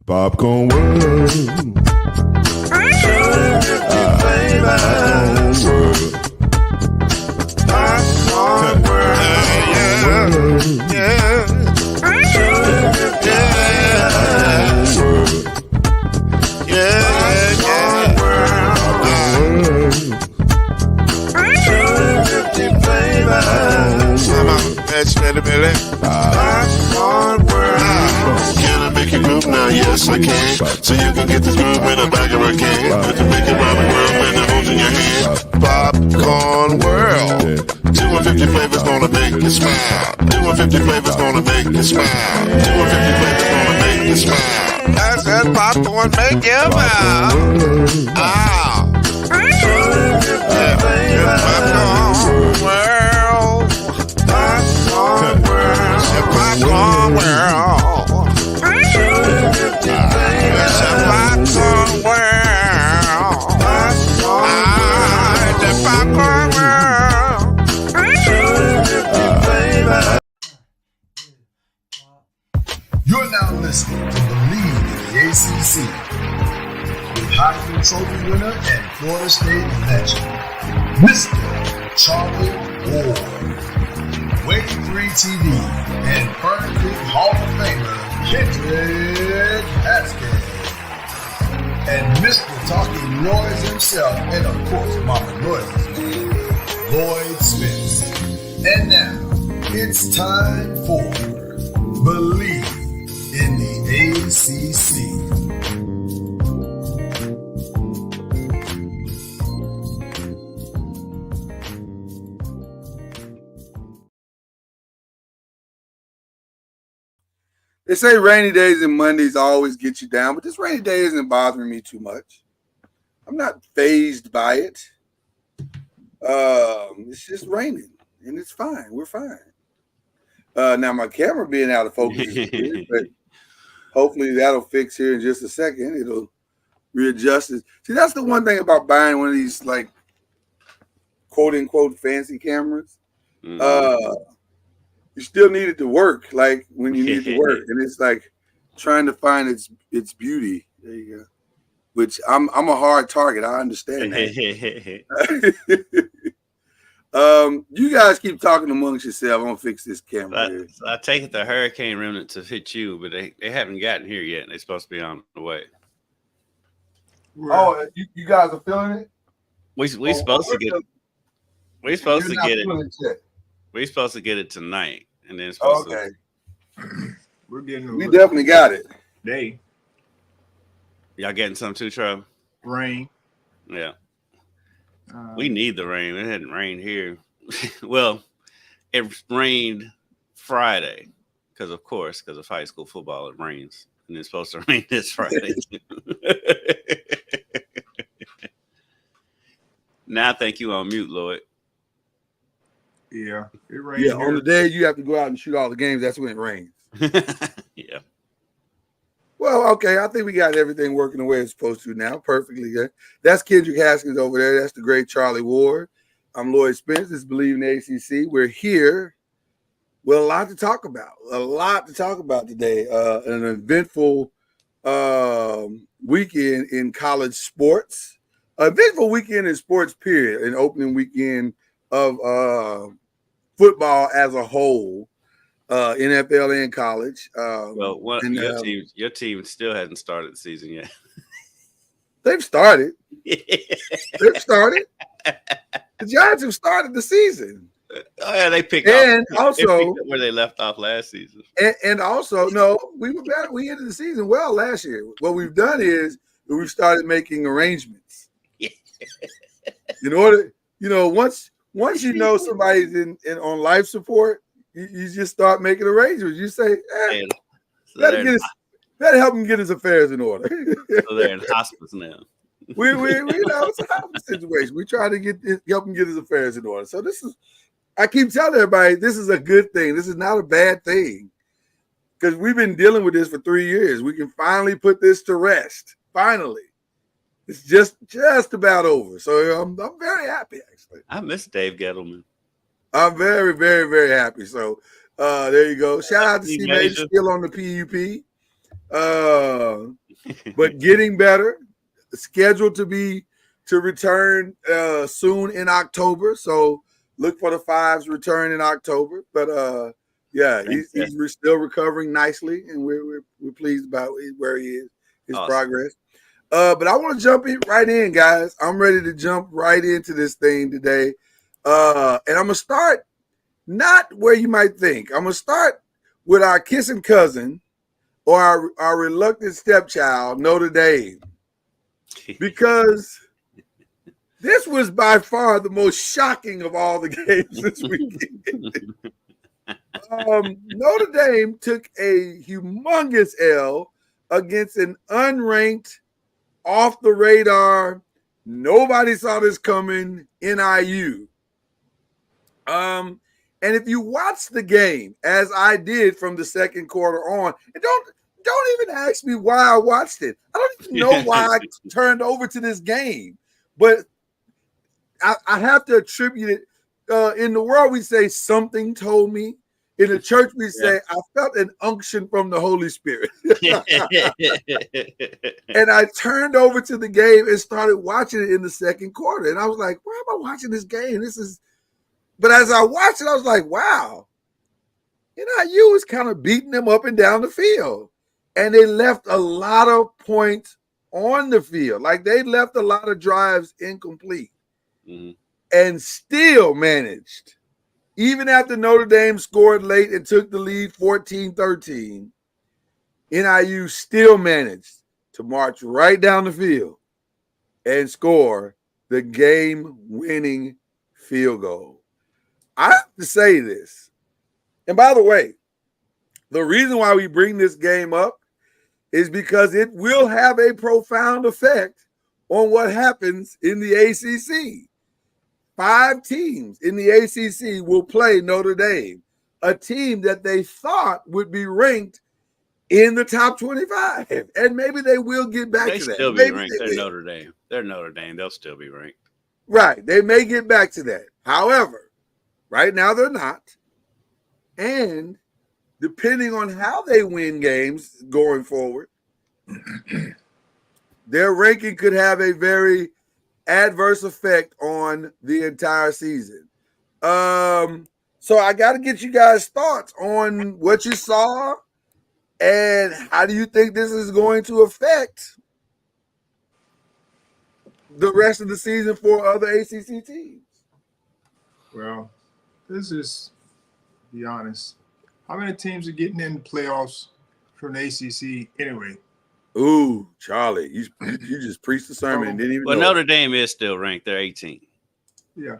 Popcorn world. Popcorn world. Yeah. Can I make you move now? Yes, I can. So you can get this movement up back in my can. Make it round the world when the holes in your hand. Popcorn world. 250 flavors gonna make you smile. 250 flavors gonna make you smile. 250 flavors gonna make you smile. I said popcorn make you smile. Ah. Popcorn world. Popcorn world. Popcorn world. Popcorn world. The popcorn world. You're now listening to BLEAV in the ACC with Heisman Trophy winner and Florida State legend, Mr. Charlie Ward, Wave 3 TV, and Fern Creek Hall of Famer, Kendrick Haskins, and Mr. Talking Noise himself, and of course, Mama Noise's man, Lloyd Smith. And now, it's time for BLEAV in the ACC. They say rainy days and Mondays always get you down, but this rainy day isn't bothering me too much. I'm not fazed by it. It's just raining, and it's fine. We're fine. Now, my camera being out of focus is weird, but hopefully that'll fix here in just a second. It'll readjust it. See, that's the one thing about buying one of these, like, quote-unquote fancy cameras. You still need it to work, like when you need it to work, and it's like trying to find its beauty. There you go. Which I'm a hard target. I understand that. You guys keep talking amongst yourself. I'm gonna fix this camera. Here. I take it the hurricane remnant to hit you, but they haven't gotten here yet. They're supposed to be on the way. Oh, you guys are feeling it? We're supposed to get it. We're supposed to get it. We're supposed to get it tonight, and then it's supposed to. We're getting. We definitely got it. Y'all getting some too, Trev? Rain. Yeah. We need the rain. It hadn't rained here. Well, it rained Friday because of high school football, it rains. And it's supposed to rain this Friday. Now I think you on mute, Lloyd. Yeah, it rains. Yeah, on the day you have to go out and shoot all the games, that's when it rains. Yeah. Well, okay, I think we got everything working the way it's supposed to now. Perfectly good. That's Kendrick Haskins over there. That's the great Charlie Ward. I'm Lloyd Spence. This is BLEAV in the ACC. We're here with a lot to talk about. Today. An eventful weekend in college sports. Eventful weekend in sports, period. An opening weekend of football as a whole. NFL and college. Your team still hasn't started the season yet. They've started. The Giants have started the season. Oh yeah, they picked up where they left off last season. And also, no, we were better. We ended the season well last year. What we've done is we've started making arrangements. In order, once you know somebody's on life support. You just start making arrangements. You say, better help him get his affairs in order. So they're in hospice now. we it's a hospice situation. We try to help him get his affairs in order. So I keep telling everybody, this is a good thing. This is not a bad thing. Because we've been dealing with this for 3 years. We can finally put this to rest. Finally. It's just about over. So I'm very happy, actually. I miss Dave Gettleman. I'm very, very, very happy. So there you go. Shout out to C-Major, still on the PUP. But getting better. Scheduled to return soon in October. So look for the Fives return in October. But yeah, he's still recovering nicely, and we're pleased about where he is, his progress. But I want to jump right in, guys. I'm ready to jump right into this thing today. And I'm gonna start not where you might think. I'm gonna start with our kissing cousin or our reluctant stepchild, Notre Dame. Because this was by far the most shocking of all the games this weekend. Notre Dame took a humongous L against an unranked, off the radar, nobody saw this coming, NIU. And if you watch the game, as I did from the second quarter on, and don't even ask me why I watched it. I don't even know why I turned over to this game. But I have to attribute it. In the world, we say something told me. In the church, we say, I felt an unction from the Holy Spirit. And I turned over to the game and started watching it in the second quarter. And I was like, why am I watching this game? But as I watched it, I was like, wow. NIU was kind of beating them up and down the field. And they left a lot of points on the field. Like they left a lot of drives incomplete. Mm-hmm. And still managed, even after Notre Dame scored late and took the lead 14-13, NIU still managed to march right down the field and score the game-winning field goal. I have to say this. And by the way, the reason why we bring this game up is because it will have a profound effect on what happens in the ACC. 5 teams in the ACC will play Notre Dame, a team that they thought would be ranked in the top 25. And maybe they will get back to that. They still be ranked. They're Notre Dame. They're Notre Dame. They'll still be ranked. Right. They may get back to that. However, right now they're not. And depending on how they win games going forward, their ranking could have a very adverse effect on the entire season. So I got to get you guys' thoughts on what you saw and how do you think this is going to affect the rest of the season for other ACC teams? Well, this is, to be honest, how many teams are getting in the playoffs from the ACC anyway? Ooh, Charlie, you just preached the sermon and didn't even know. Notre Dame is still ranked. They're 18. Yeah.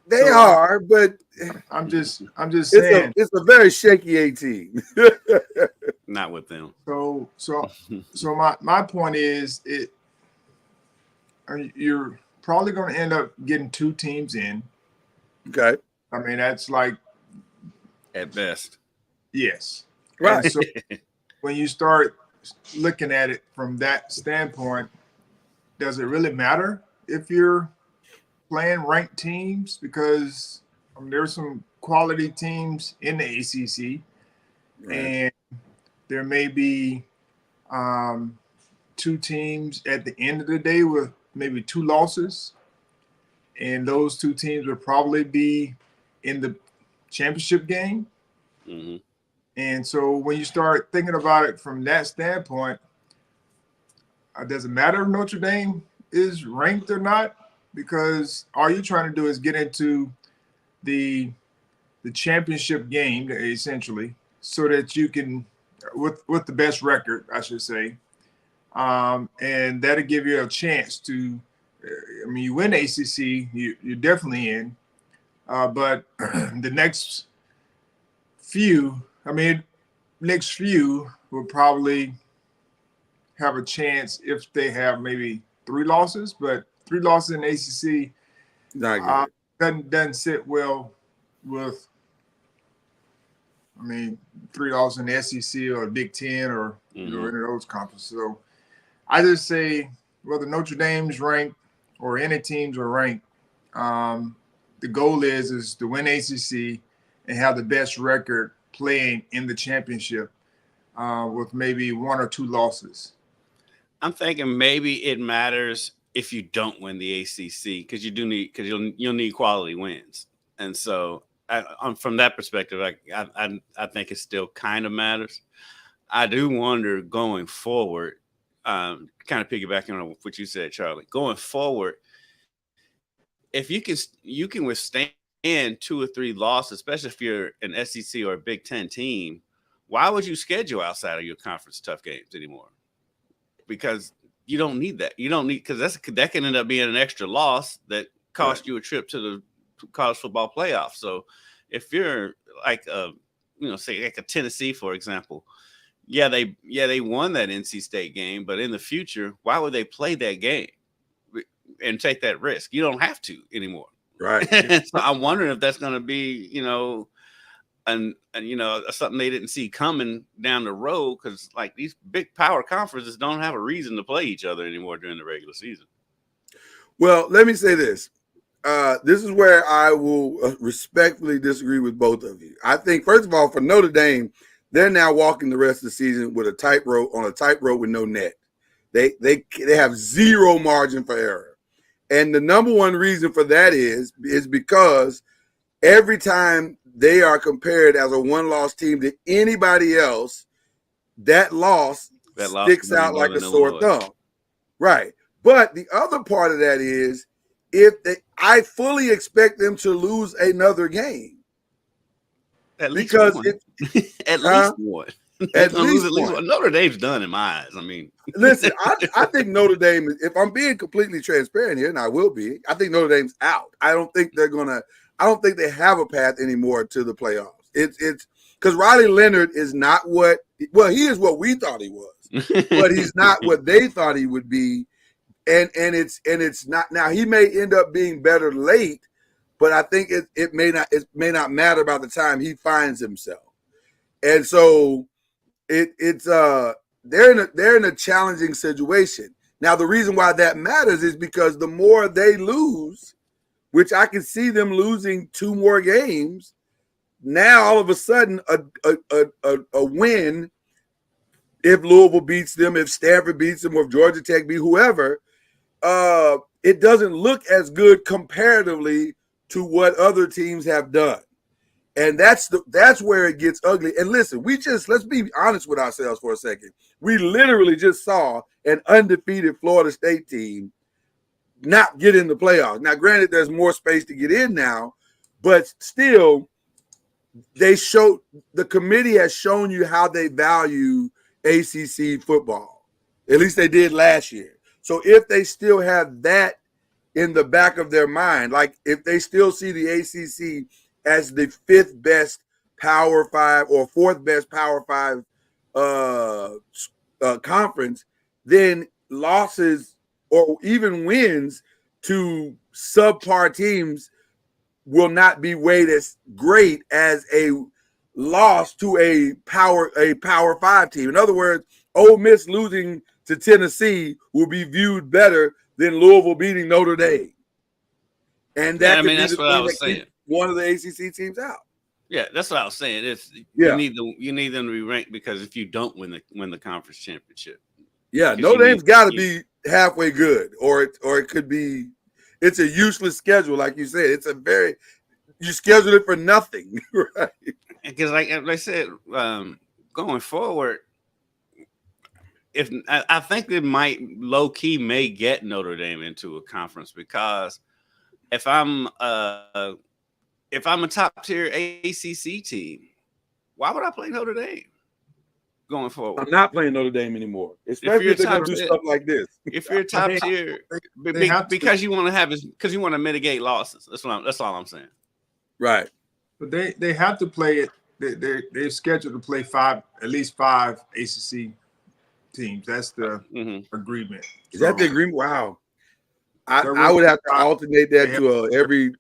They are, but I'm just saying it's a very shaky 18. Not with them. So my point is you're probably going to end up getting 2 teams in. Okay. I mean, that's like at best. Yes. Right. And so when you start looking at it from that standpoint, does it really matter if you're playing ranked teams? Because there's some quality teams in the ACC, right, and there may be 2 teams at the end of the day with maybe 2 losses, and those 2 teams would probably be in the championship game. Mm-hmm. And so when you start thinking about it from that standpoint, does it matter if Notre Dame is ranked or not? Because all you're trying to do is get into the championship game, essentially, so that you can, with the best record, I should say, and that'll give you a chance to, you win ACC, you're definitely in, but the next few will probably have a chance if they have maybe 3 losses, but 3 losses in ACC doesn't sit well with, 3 losses in the SEC or Big Ten or any of those conferences. So I just say whether Notre Dame's ranked or any teams are ranked, the goal is to win ACC and have the best record playing in the championship. with maybe 1 or 2 losses. I'm thinking maybe it matters if you don't win the ACC because you'll need quality wins, and so from that perspective, I think it still kind of matters. I do wonder going forward, kind of piggybacking on what you said, Charlie. Going forward, if you can withstand 2 or 3 losses, especially if you're an SEC or a Big Ten team, why would you schedule outside of your conference tough games anymore? Because you don't need that. You don't need, because that can end up being an extra loss that cost you a trip to the college football playoff. So if you're like say like a Tennessee, for example, they won that NC State game, but in the future, why would they play that game and take that risk? You don't have to anymore. Right. So I'm wondering if that's going to be, and something they didn't see coming down the road, because like these big power conferences don't have a reason to play each other anymore during the regular season. Well, let me say this. This is where I will respectfully disagree with both of you. I think, first of all, for Notre Dame, they're now walking the rest of the season with a tightrope with no net. They have zero margin for error. And the number one reason for that is because every time they are compared as a one-loss team to anybody else, that loss sticks out like a sore thumb. Right. But the other part of that is I fully expect them to lose another game. At least because one. At least one. At least one. Notre Dame's done in my eyes. I mean, listen, I think Notre Dame, if I'm being completely transparent here, and I will be, I think Notre Dame's out. I don't think they have a path anymore to the playoffs. It's because Riley Leonard is not he is what we thought he was, but he's not what they thought he would be. And it's not. Now he may end up being better late, but I think it may not matter by the time he finds himself. And so they're in a challenging situation. Now the reason why that matters is because the more they lose, which I can see them losing 2 more games, now all of a sudden a win, if Louisville beats them, if Stanford beats them, or if Georgia Tech beat whoever, it doesn't look as good comparatively to what other teams have done. And that's where it gets ugly. And listen, let's be honest with ourselves for a second. We literally just saw an undefeated Florida State team not get in the playoffs. Now, granted, there's more space to get in now, but still, the committee has shown you how they value ACC football. At least they did last year. So if they still have that in the back of their mind, like if they still see the ACC as the 5th best Power 5 or 4th best Power 5 conference, then losses or even wins to subpar teams will not be weighed as great as a loss to a Power 5 team. In other words, Ole Miss losing to Tennessee will be viewed better than Louisville beating Notre Dame. And that's what I was saying. One of the ACC teams out. Yeah, that's what I was saying. You need them to be ranked, because if you don't win the conference championship, Notre Dame's got to be halfway good, or it could be. It's a useless schedule, like you said. You schedule it for nothing, right? Because like I said, going forward, if I think they might low key may get Notre Dame into a conference, because if I'm a top tier ACC team, why would I play Notre Dame going forward? I'm not playing Notre Dame anymore, especially if they're going to do stuff like this. If you're a top tier, because you want to mitigate losses. That's all I'm saying. Right. But they have to play it. They're scheduled to play at least five ACC teams. That's the agreement. Is that the agreement? Wow. I would have to alternate that to every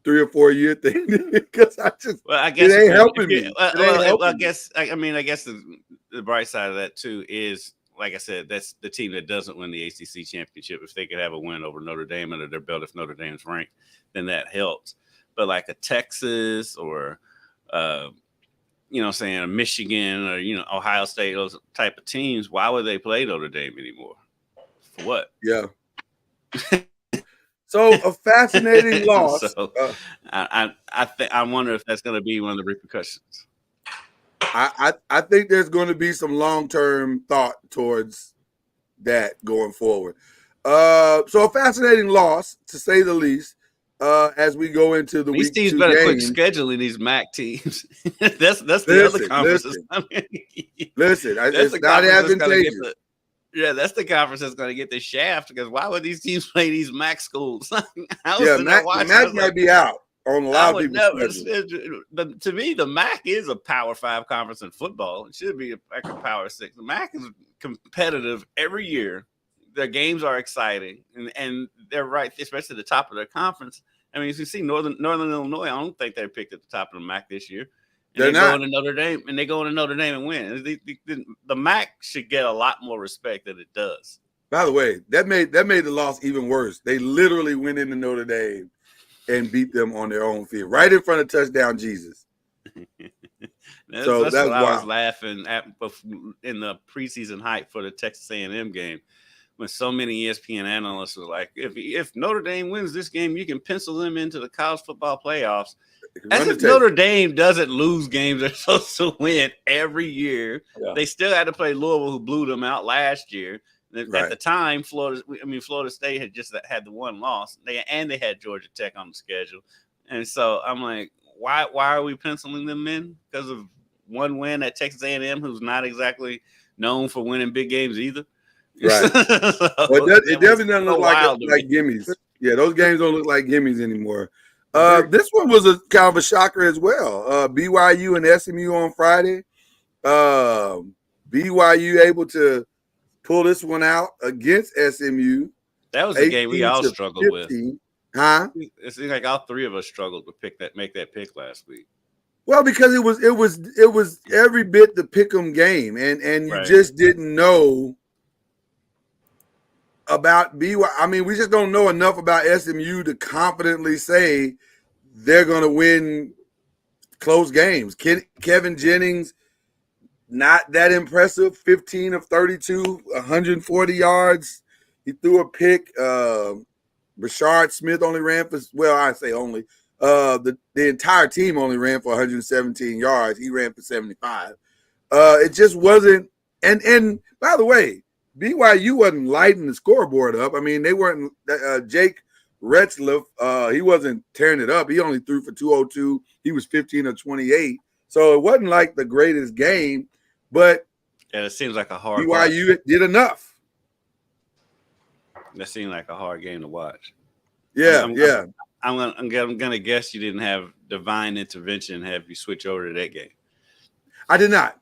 3 or 4 year thing, because I guess it ain't helping me. I guess the bright side of that too is, like I said, that's the team that doesn't win the ACC championship. If they could have a win over Notre Dame under their belt, if Notre Dame's ranked, then that helps. But like a Texas or saying Michigan or, Ohio State, those type of teams, why would they play Notre Dame anymore? For what? Yeah. So a fascinating loss. So I wonder if that's going to be one of the repercussions. I think there's going to be some long-term thought towards that going forward. So a fascinating loss, to say the least, as we go into the these week teams 2 better games. quit scheduling these MAC teams. that's the other conferences. Listen, that's it's not advantageous. That's the conference that's going to get the shaft, because why would these teams play these MAC schools? MAC might be out on a lot of people's schedule. To me, the MAC is a Power 5 conference in football. It should be like a Power 6. The MAC is competitive every year. Their games are exciting, and they're right, especially at the top of their conference. I mean, as you see, Northern Illinois, I don't think they're picked at the top of the MAC this year. And they go into Notre Dame, and win. The MAC should get a lot more respect than it does. By the way, that made the loss even worse. They literally went into Notre Dame and beat them on their own field, right in front of Touchdown Jesus. That's what I was laughing at in the preseason hype for the Texas A&M game, when so many ESPN analysts were like, if Notre Dame wins this game, you can pencil them into the college football playoffs. As if Notre Dame doesn't lose games they're supposed to win every year. Yeah. They still had to play Louisville, who blew them out last year. Right. At the time, Florida State had just had the one loss. They had Georgia Tech on the schedule. And so I'm like, why are we penciling them in? Because of one win at Texas A&M, who's not exactly known for winning big games either. Right. It definitely doesn't look like gimmies. Yeah, those games don't look like gimmies anymore. This one was a kind of a shocker as well. BYU and SMU on Friday. BYU able to pull this one out against SMU. That was a game we all struggled 15. With. Huh? It seems like all three of us struggled to make that pick last week. Well, because it was every bit the pick'em game, and you just didn't know about BYU. I mean, we just don't know enough about SMU to confidently say they're going to win close games. Kevin Jennings, not that impressive. 15 of 32, 140 yards. He threw a pick. Rashard Smith only ran for, well, I say only. The entire team only ran for 117 yards. He ran for 75. It just wasn't. And by the way, BYU wasn't lighting the scoreboard up. I mean, they weren't. Jake Retzlaff, he wasn't tearing it up. He only threw for 202. He was 15 of 28. So it wasn't like the greatest game, but it seems like a hard. BYU did enough. That seemed like a hard game to watch. Yeah, I'm gonna guess you didn't have divine intervention and have you switch over to that game. I did not.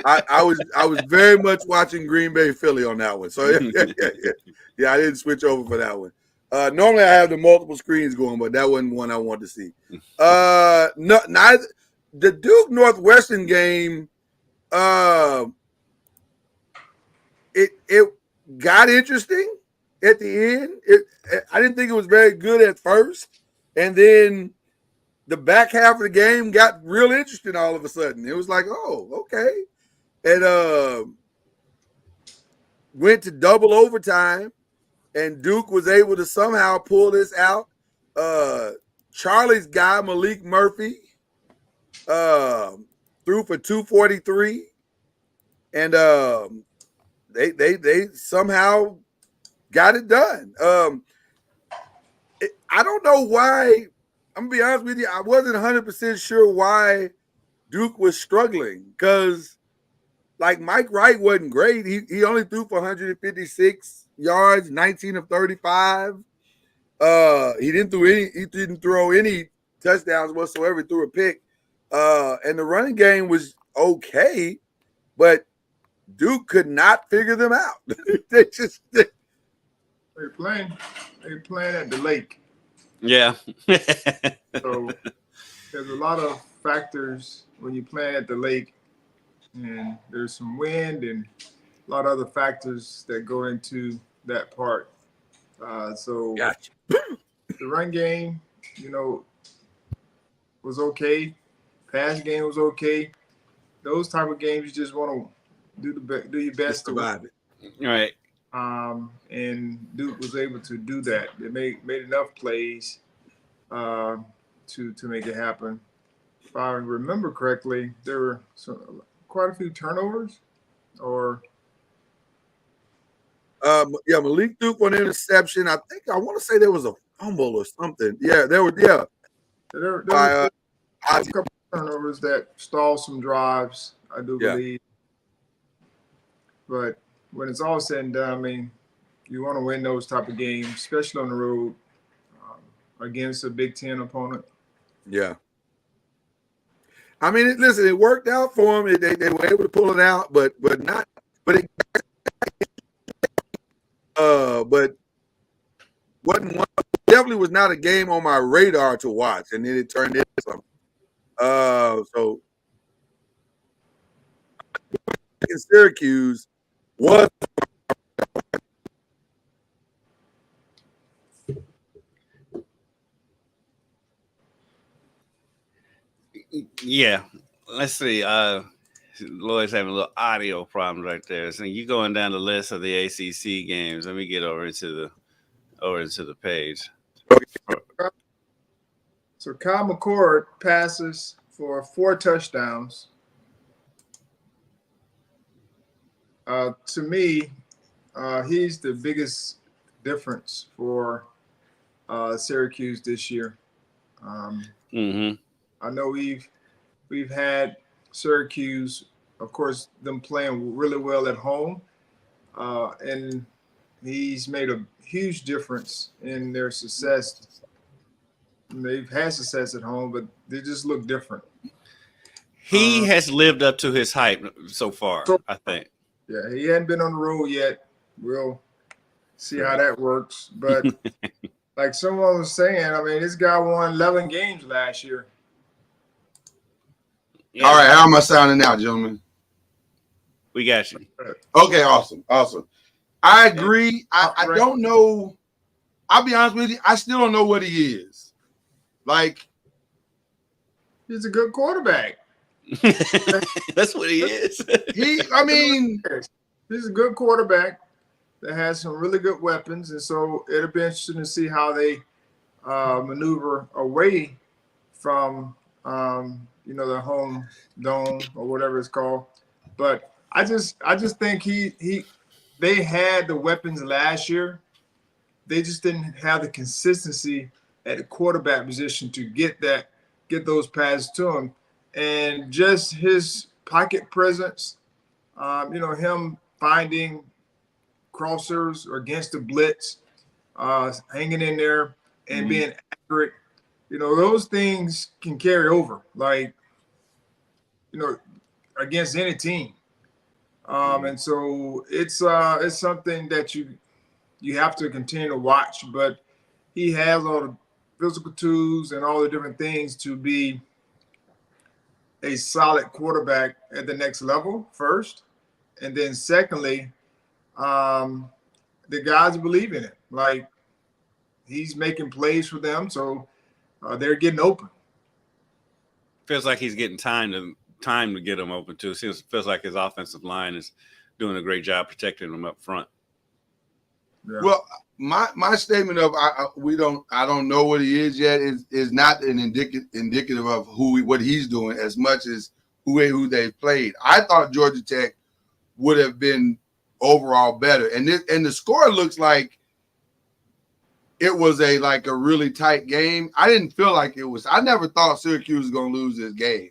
I was very much watching Green Bay Philly on that one. So yeah, I didn't switch over for that one. Normally I have the multiple screens going, but that wasn't one I wanted to see. Neither the Duke Northwestern game. It got interesting at the end. I didn't think it was very good at first, and then the back half of the game got real interesting all of a sudden. It was like, oh, okay. And went to double overtime, and Duke was able to somehow pull this out. Charlie's guy, Malik Murphy, threw for 243, and they somehow got it done. I don't know why. I'm gonna be honest with you. I wasn't 100% sure why Duke was struggling, because like Mike Wright wasn't great. He only threw for 156 yards, 19 of 35. He didn't throw any touchdowns whatsoever. He threw a pick. And the running game was okay, but Duke could not figure them out. They're playing at the lake. Yeah. So there's a lot of factors when you play at the lake, and there's some wind and a lot of other factors that go into that part. So gotcha. The run game, was okay. Pass game was okay. Those type of games, you just want to do your best to survive it. Right. And Duke was able to do that. They made enough plays to make it happen. If I remember correctly, there were quite a few turnovers, or Malik Duke on interception. I want to say there was a fumble or something. Yeah, there were. Yeah, there were a couple of turnovers that stalled some drives, I do believe. But when it's all said and done, I mean, you want to win those type of games, especially on the road against a Big Ten opponent. Yeah. I mean, listen, it worked out for them. They were able to pull it out, but wasn't one. Definitely was not a game on my radar to watch, and then it turned into something. So in Syracuse was. Yeah. Let's see. Lloyd's having a little audio problems right there. So you going down the list of the ACC games. Let me get over into the page. So Kyle McCord passes for 4 touchdowns. To me, he's the biggest difference for Syracuse this year. I know we've had Syracuse, of course, them playing really well at home, and he's made a huge difference in their success. They've had success at home, but they just look different. He has lived up to his hype so far, I think. Yeah, he hadn't been on the road yet. We'll see how that works. But like someone was saying, I mean, this guy won 11 games last year. Yeah. All right, how am I sounding now, gentlemen? We got you. Okay, awesome. I agree. I don't know. I'll be honest with you. I still don't know what he is. Like, he's a good quarterback. That's what he is. He's a good quarterback that has some really good weapons, and so it'll be interesting to see how they maneuver away from the home dome or whatever it's called. But I just think they had the weapons last year. They just didn't have the consistency at the quarterback position to get those passes to him. And just his pocket presence, him finding crossers or against the blitz, hanging in there and being accurate, those things can carry over, like, against any team. And so it's something that you have to continue to watch, but he has all the physical tools and all the different things to be a solid quarterback at the next level first. And then secondly, the guys believe in it. Like, he's making plays for them, so they're getting open. Feels like he's getting time to get them open too. Feels like his offensive line is doing a great job protecting them up front. Yeah. Well, my statement of I don't know what he is yet is not an indicative of what he's doing as much as who they've played. I thought Georgia Tech would have been overall better, and the score looks like it was a really tight game. I didn't feel like it was. I never thought Syracuse was going to lose this game.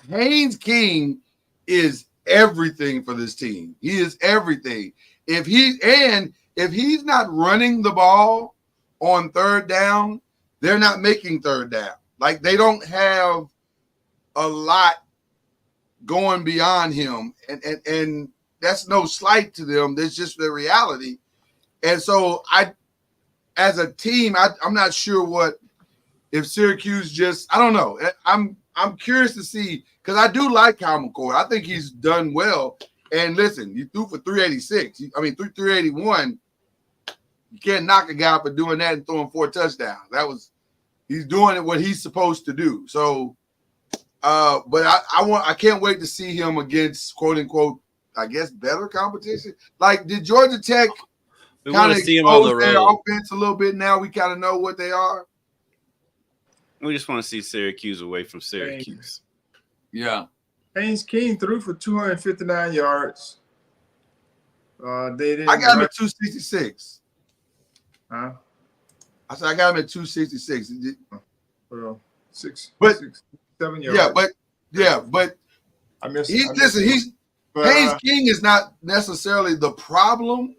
Haynes King is everything for this team. He is everything. If he's not running the ball on third down, they're not making third down. Like, they don't have a lot going beyond him, and that's no slight to them. That's just the reality. And so as a team, I'm not sure if Syracuse I don't know. I'm curious to see, because I do like Kyle McCord. I think he's done well. And listen, you threw for 386. 381. You can't knock a guy for doing that and throwing 4 touchdowns. He's doing what he's supposed to do. So, but I can't wait to see him against quote unquote, I guess, better competition. Like, did Georgia Tech kind of expose their offense a little bit? Now we kind of know what they are. We just want to see Syracuse away from Syracuse. Yeah. Haynes King threw for 259 yards. I got him at 266. Huh? I said I got him at 266. Well, 6, 7 yards. Yeah, but I missed. Haynes King is not necessarily the problem.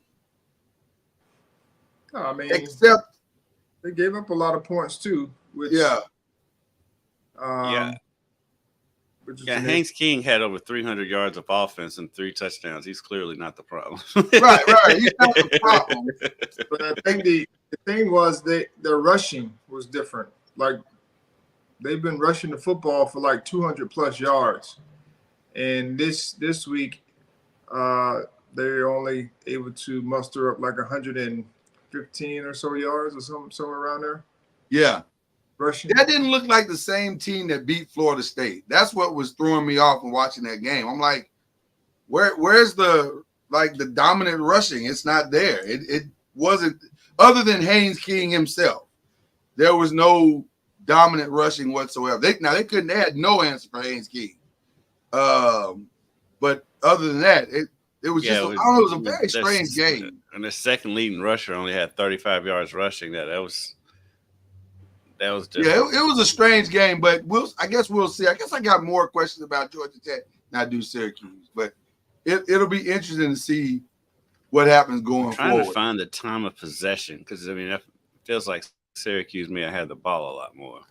No, I mean, except they gave up a lot of points too. Which, Haynes King had over 300 yards of offense and 3 touchdowns. He's clearly not the problem. right. He's not the problem. But I think the thing was their rushing was different. Like, they've been rushing the football for like 200 plus yards, and this week they're only able to muster up like 115 or so yards or somewhere around there. Yeah. Rushing. That didn't look like the same team that beat Florida State. That's what was throwing me off when watching that game. I'm like, where's the dominant rushing? It's not there. It wasn't, other than Haynes King himself. There was no dominant rushing whatsoever. They had no answer for Haynes King. But other than that, it was just it was a very strange game. And the second leading rusher only had 35 yards rushing. That was just, it was a strange game, but I guess we'll see. I guess I got more questions about Georgia Tech than I do Syracuse, but it'll be interesting to see what happens going forward. Trying to find the time of possession because it feels like Syracuse may have had the ball a lot more.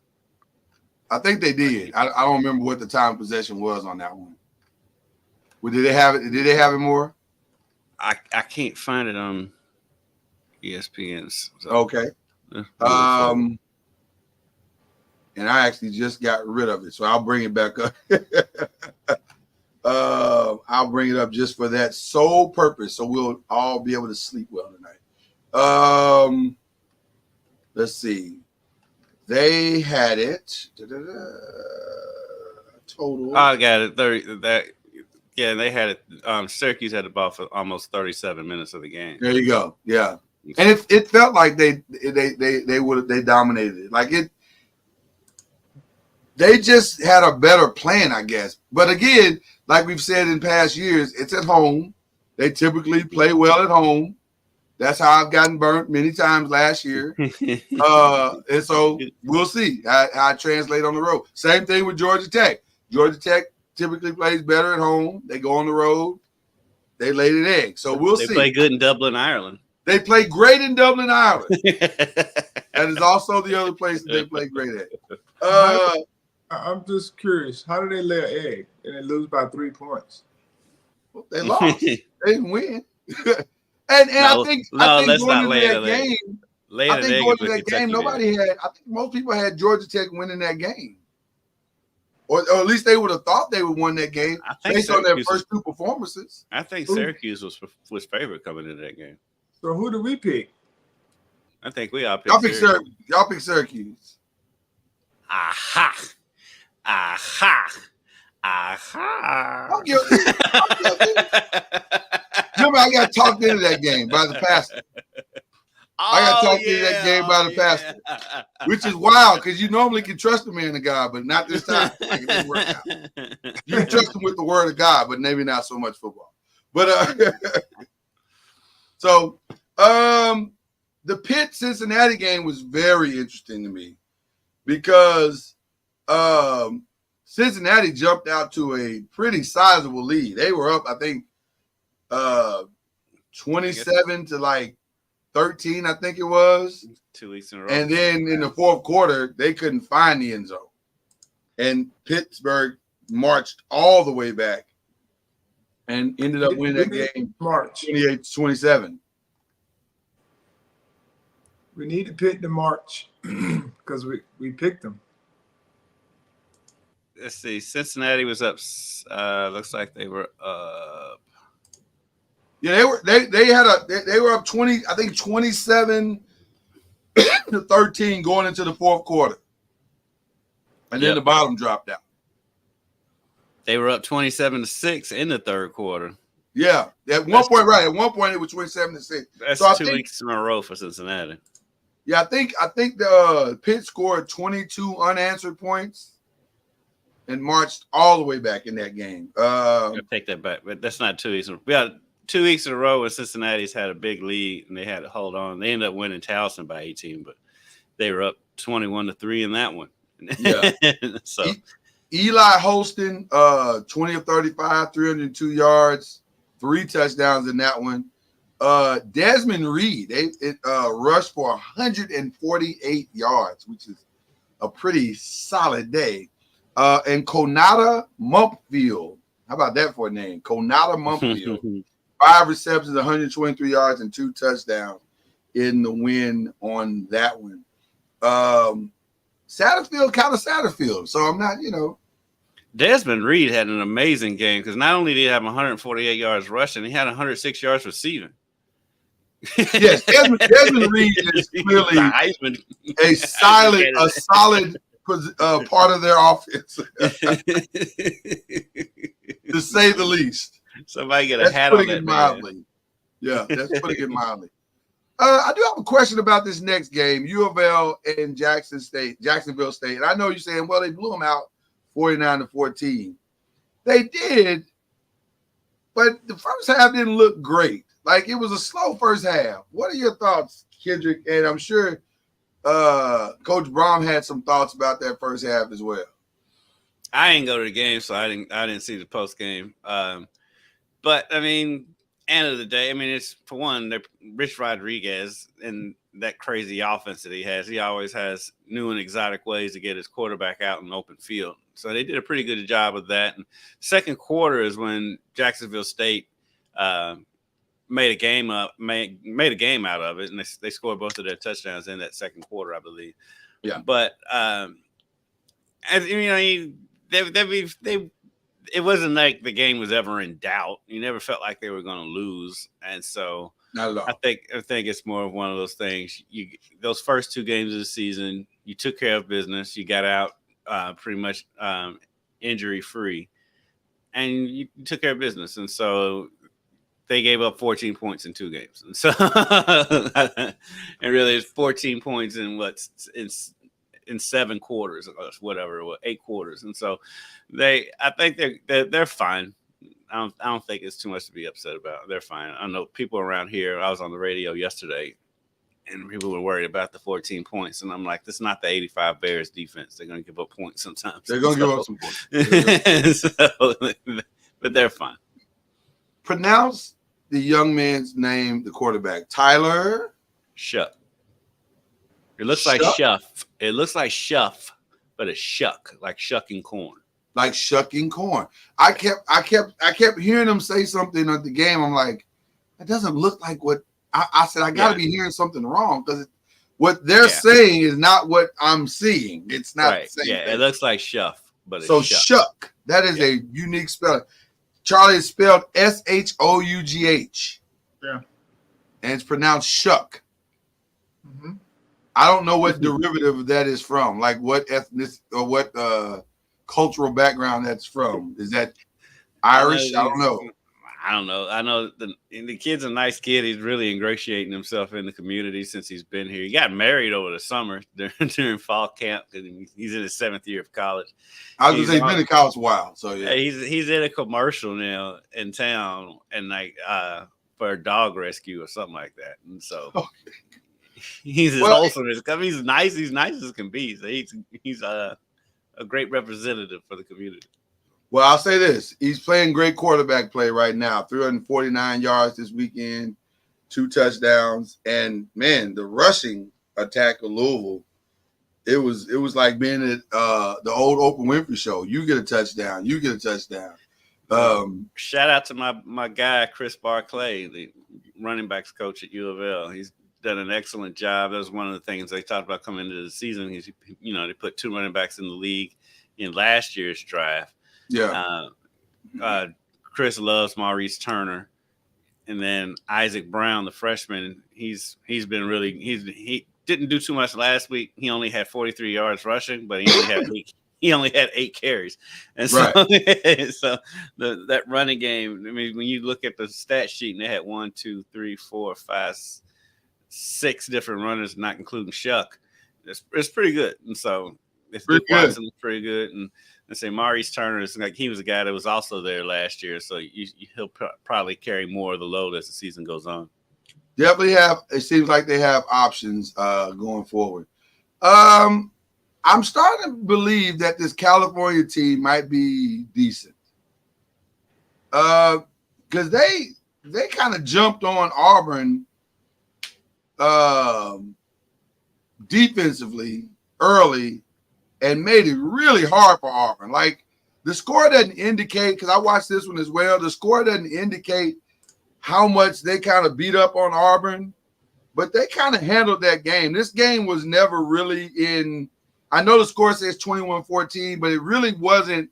I think they did. I don't remember what the time of possession was on that one. Well, did they have it? Did they have it more? I can't find it on ESPN's. So. Okay. And I actually just got rid of it, so I'll bring it back up. I'll bring it up just for that sole purpose, so we'll all be able to sleep well tonight. Let's see. They had it. Total. I got it. They had it. Syracuse had the ball for almost 37 minutes of the game. There you go. Yeah, and it felt like they dominated it. Like it. They just had a better plan, I guess. But again, like we've said in past years, it's at home. They typically play well at home. That's how I've gotten burnt many times last year. And so we'll see how I translate on the road. Same thing with Georgia Tech. Georgia Tech typically plays better at home. They go on the road. They laid an egg. So we'll see. They play good in Dublin, Ireland. They play great in Dublin, Ireland. That is also the other place that they play great at. I'm just curious. How do they lay an egg and they lose by 3 points? Well, they lost. They didn't win. And I think going into that game, nobody had. I think most people had Georgia Tech winning that game, or at least they would have thought they would win that game based on their first 2 performances. I think Syracuse was favored coming into that game. So who do we pick? I think we all picked Syracuse. Y'all pick Syracuse. Aha. I'm guilty. Remember, I got talked into that game by the pastor. I got talked into that game by the pastor, which is wild because you normally can trust a man of God, but not this time. Like, it didn't work out. You can trust him with the word of God, but maybe not so much football. But so the Pitt-Cincinnati game was very interesting to me because Cincinnati jumped out to a pretty sizable lead. They were up, I think, 27 to like 13, I think it was. 2 weeks in a row. And then in the fourth quarter, they couldn't find the end zone. And Pittsburgh marched all the way back and ended up winning that game 28-27. We need to pick the March because we picked them. Let's see. Cincinnati was up. Looks like they were up. Yeah, they were up 20. I think 27 to 13 going into the fourth quarter. And then the bottom dropped out. They were up 27-6 in the third quarter. Yeah, at one point, right? At one point, it was 27-6. That's so 2 weeks in a row for Cincinnati. Yeah, I think the Pitt scored 22 unanswered points and marched all the way back in that game. I'll take that back, but that's not 2 weeks. We got 2 weeks in a row where Cincinnati's had a big lead and they had to hold on. They ended up winning Towson by 18, but they were up 21-3 in that one. Yeah. So Eli Holston, 20 of 35, 302 yards, 3 touchdowns in that one. Desmond Reed, it rushed for 148 yards, which is a pretty solid day. And Konata Mumpfield, how about that for a name? Konata Mumpfield, 5 receptions, 123 yards, and 2 touchdowns in the win on that one. Satterfield, kind of Satterfield. So I'm not, Desmond Reed had an amazing game because not only did he have 148 yards rushing, he had 106 yards receiving. Yes, Desmond Reed is clearly a solid part of their offense, to say the least. Somebody get a hat on that mildly. Yeah, that's putting it mildly. I do have a question about this next game, UofL and Jacksonville State. And I know you're saying, well, they blew them out 49-14. They did, but the first half didn't look great. Like, it was a slow first half. What are your thoughts, Kendrick? And I'm sure Coach Brom had some thoughts about that first half as well. I didn't go to the game, so I didn't see the post game. But I mean, end of the day, I mean, it's for one, Rich Rodriguez and that crazy offense that he has. He always has new and exotic ways to get his quarterback out in open field. So they did a pretty good job of that. And second quarter is when Jacksonville State made a game out of it, and they scored both of their touchdowns in that second quarter, I believe. Yeah. But it wasn't like the game was ever in doubt. You never felt like they were going to lose, and so not at all. I think it's more of one of those things. Those first 2 games of the season, you took care of business. You got out pretty much injury free, and you took care of business, and so they gave up 14 points in 2 games. And so, and really, it's 14 points in in 7 quarters, or whatever, 8 quarters. And so, I think they're fine. I don't think it's too much to be upset about. They're fine. I know people around here. I was on the radio yesterday, and people were worried about the 14 points. And I'm like, this is not the 85 Bears defense. They're going to give up points sometimes. They're going to give up some points. But they're fine. Pronounce the young man's name, the quarterback. Tyler Shuck. It looks like Shuff. It looks like Shuff, but it's Shuck, like shucking corn. Like shucking corn. I kept hearing him say something at the game. I'm like, that doesn't look like what I said. I got to be hearing something wrong, because what they're saying is not what I'm seeing. It's not right. the same thing. It looks like Shuff, but it's Shuck. That is a unique spelling. Charlie is spelled SHOUGH. Yeah. And it's pronounced Shuck. Mm-hmm. I don't know what derivative that is from, like what ethnic or what cultural background that's from. Is that Irish? I don't know. I know the kid's a nice kid. He's really ingratiating himself in the community since he's been here. He got married over the summer during fall camp because he's in his 7th year of college. I was going to say he's been in college a while. So yeah, he's in a commercial now in town, and like for a dog rescue or something like that. And so he's as wholesome as he's nice. He's nice as can be. So he's a great representative for the community. Well, I'll say this. He's playing great quarterback play right now. 349 yards this weekend, 2 touchdowns. And, man, the rushing attack of Louisville, it was like being at the old Oprah Winfrey show. You get a touchdown. You get a touchdown. Shout out to my guy, Chris Barclay, the running backs coach at UofL. He's done an excellent job. That was one of the things they talked about coming into the season. They put 2 running backs in the league in last year's draft. Yeah. Chris loves Maurice Turner, and then Isaac Brown, the freshman. He's been really he didn't do too much last week. He only had 43 yards rushing, but he only had he only had 8 carries, and so so that running game. I mean, when you look at the stat sheet, and they had 1, 2, 3, 4, 5, 6 different runners, not including Shuck. It's pretty good, and so Duke Watson is pretty good, and let's say Maurice Turner is like he was a guy that was also there last year, so he'll probably carry more of the load as the season goes on. Definitely have. It seems like they have options going forward. I'm starting to believe that this California team might be decent, because they kind of jumped on Auburn defensively early and made it really hard for Auburn. Like, the score doesn't indicate, because I watched this one as well, the score doesn't indicate how much they kind of beat up on Auburn, but they kind of handled that game. This game was never really in, I know the score says 21-14, but it really wasn't,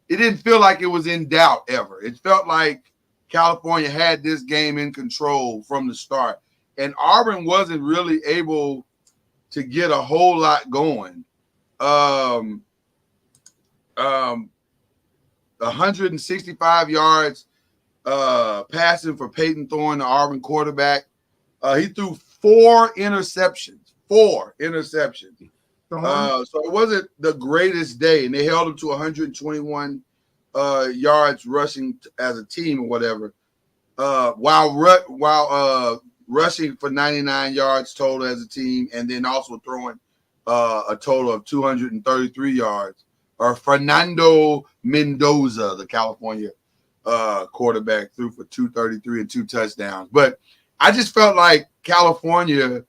it didn't feel like it was in doubt ever. It felt like California had this game in control from the start. And Auburn wasn't really able to get a whole lot going. 165 yards passing for Peyton Thorne, the Auburn quarterback. He threw 4 interceptions. So it wasn't the greatest day, and they held him to 121 yards rushing as a team or whatever. While rushing for 99 yards total as a team, and then also throwing a total of 233 yards. Or Fernando Mendoza, the California quarterback, threw for 233 and 2 touchdowns. But I just felt like California,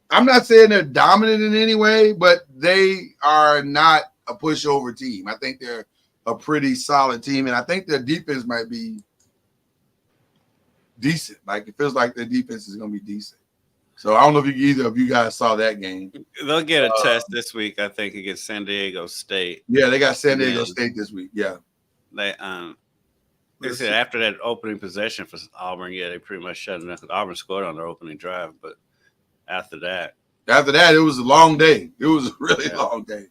I'm not saying they're dominant in any way, but they are not a pushover team. I think they're a pretty solid team, and I think their defense might be decent. Like, it feels like their defense is going to be decent. So I don't know if either of you guys saw that game. They'll get a test this week, I think, against San Diego State. Yeah, they got San Diego State this week. Yeah. They said after that opening possession for Auburn, they pretty much shut it down. Auburn scored on their opening drive, but after that, it was a long day. It was a really long day.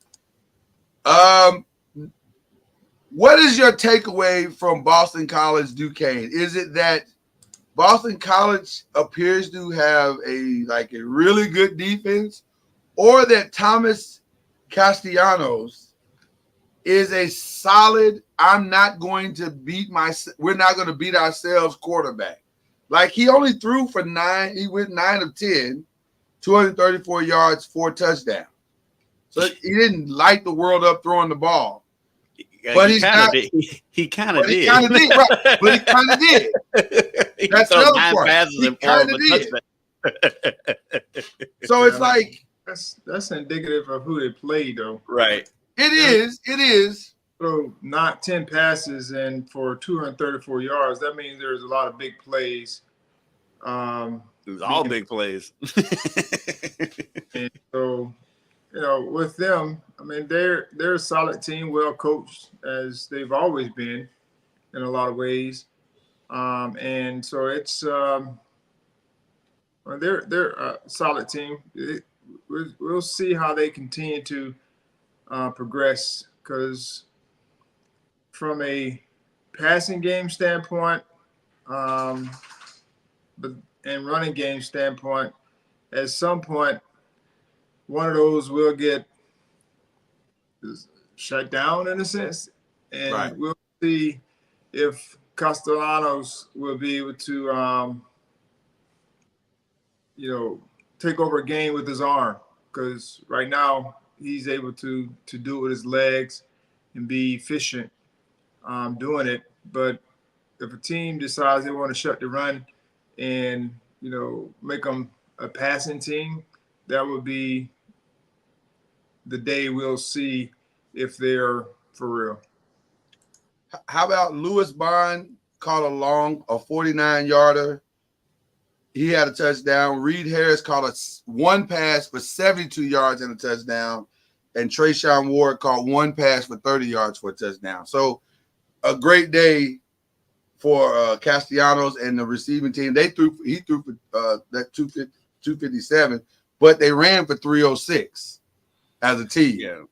What is your takeaway from Boston College Duquesne? Is it that Boston College appears to have a really good defense, or that Thomas Castellanos is a solid, we're not going to beat ourselves quarterback? Like, he only threw for 9, he went 9 of 10, 234 yards, 4 touchdowns. So he didn't light the world up throwing the ball. But he kind of did. He kind of did. Right. But he kind of did. That's the other part. He kind of did. So it's like, that's indicative of who they played, though. Right. It is. So not 10 passes and for 234 yards. That means there's a lot of big plays. It was all big plays. And so, with them, I mean, they're a solid team, well coached, as they've always been in a lot of ways. And so it's they're a solid team. We'll see how they continue to progress, because from a passing game standpoint, and running game standpoint, at some point, one of those will get shut down in a sense, and we'll see if Castellanos will be able to, take over a game with his arm, because right now he's able to do it with his legs and be efficient doing it. But if a team decides they want to shut the run and make them a passing team, that would be the day we'll see if they're for real. How about Lewis Bond caught a 49-yarder? He had a touchdown. Reed Harris caught one pass for 72 yards and a touchdown. And Trayshawn Ward caught one pass for 30 yards for a touchdown. So a great day for Castellanos and the receiving team. He threw for that 257, but they ran for 306 as a team. Yeah.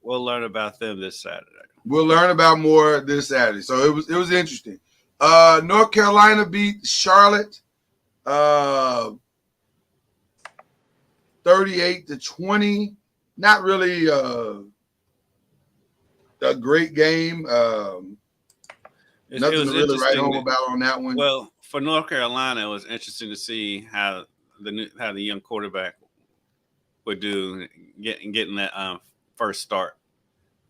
we'll learn about them this Saturday. We'll learn about more this Saturday. So it was interesting. North Carolina beat Charlotte 38-20. Not really a great game. Nothing to really write home about on that one. Well, for North Carolina, it was interesting to see how the young quarterback would do getting that first start.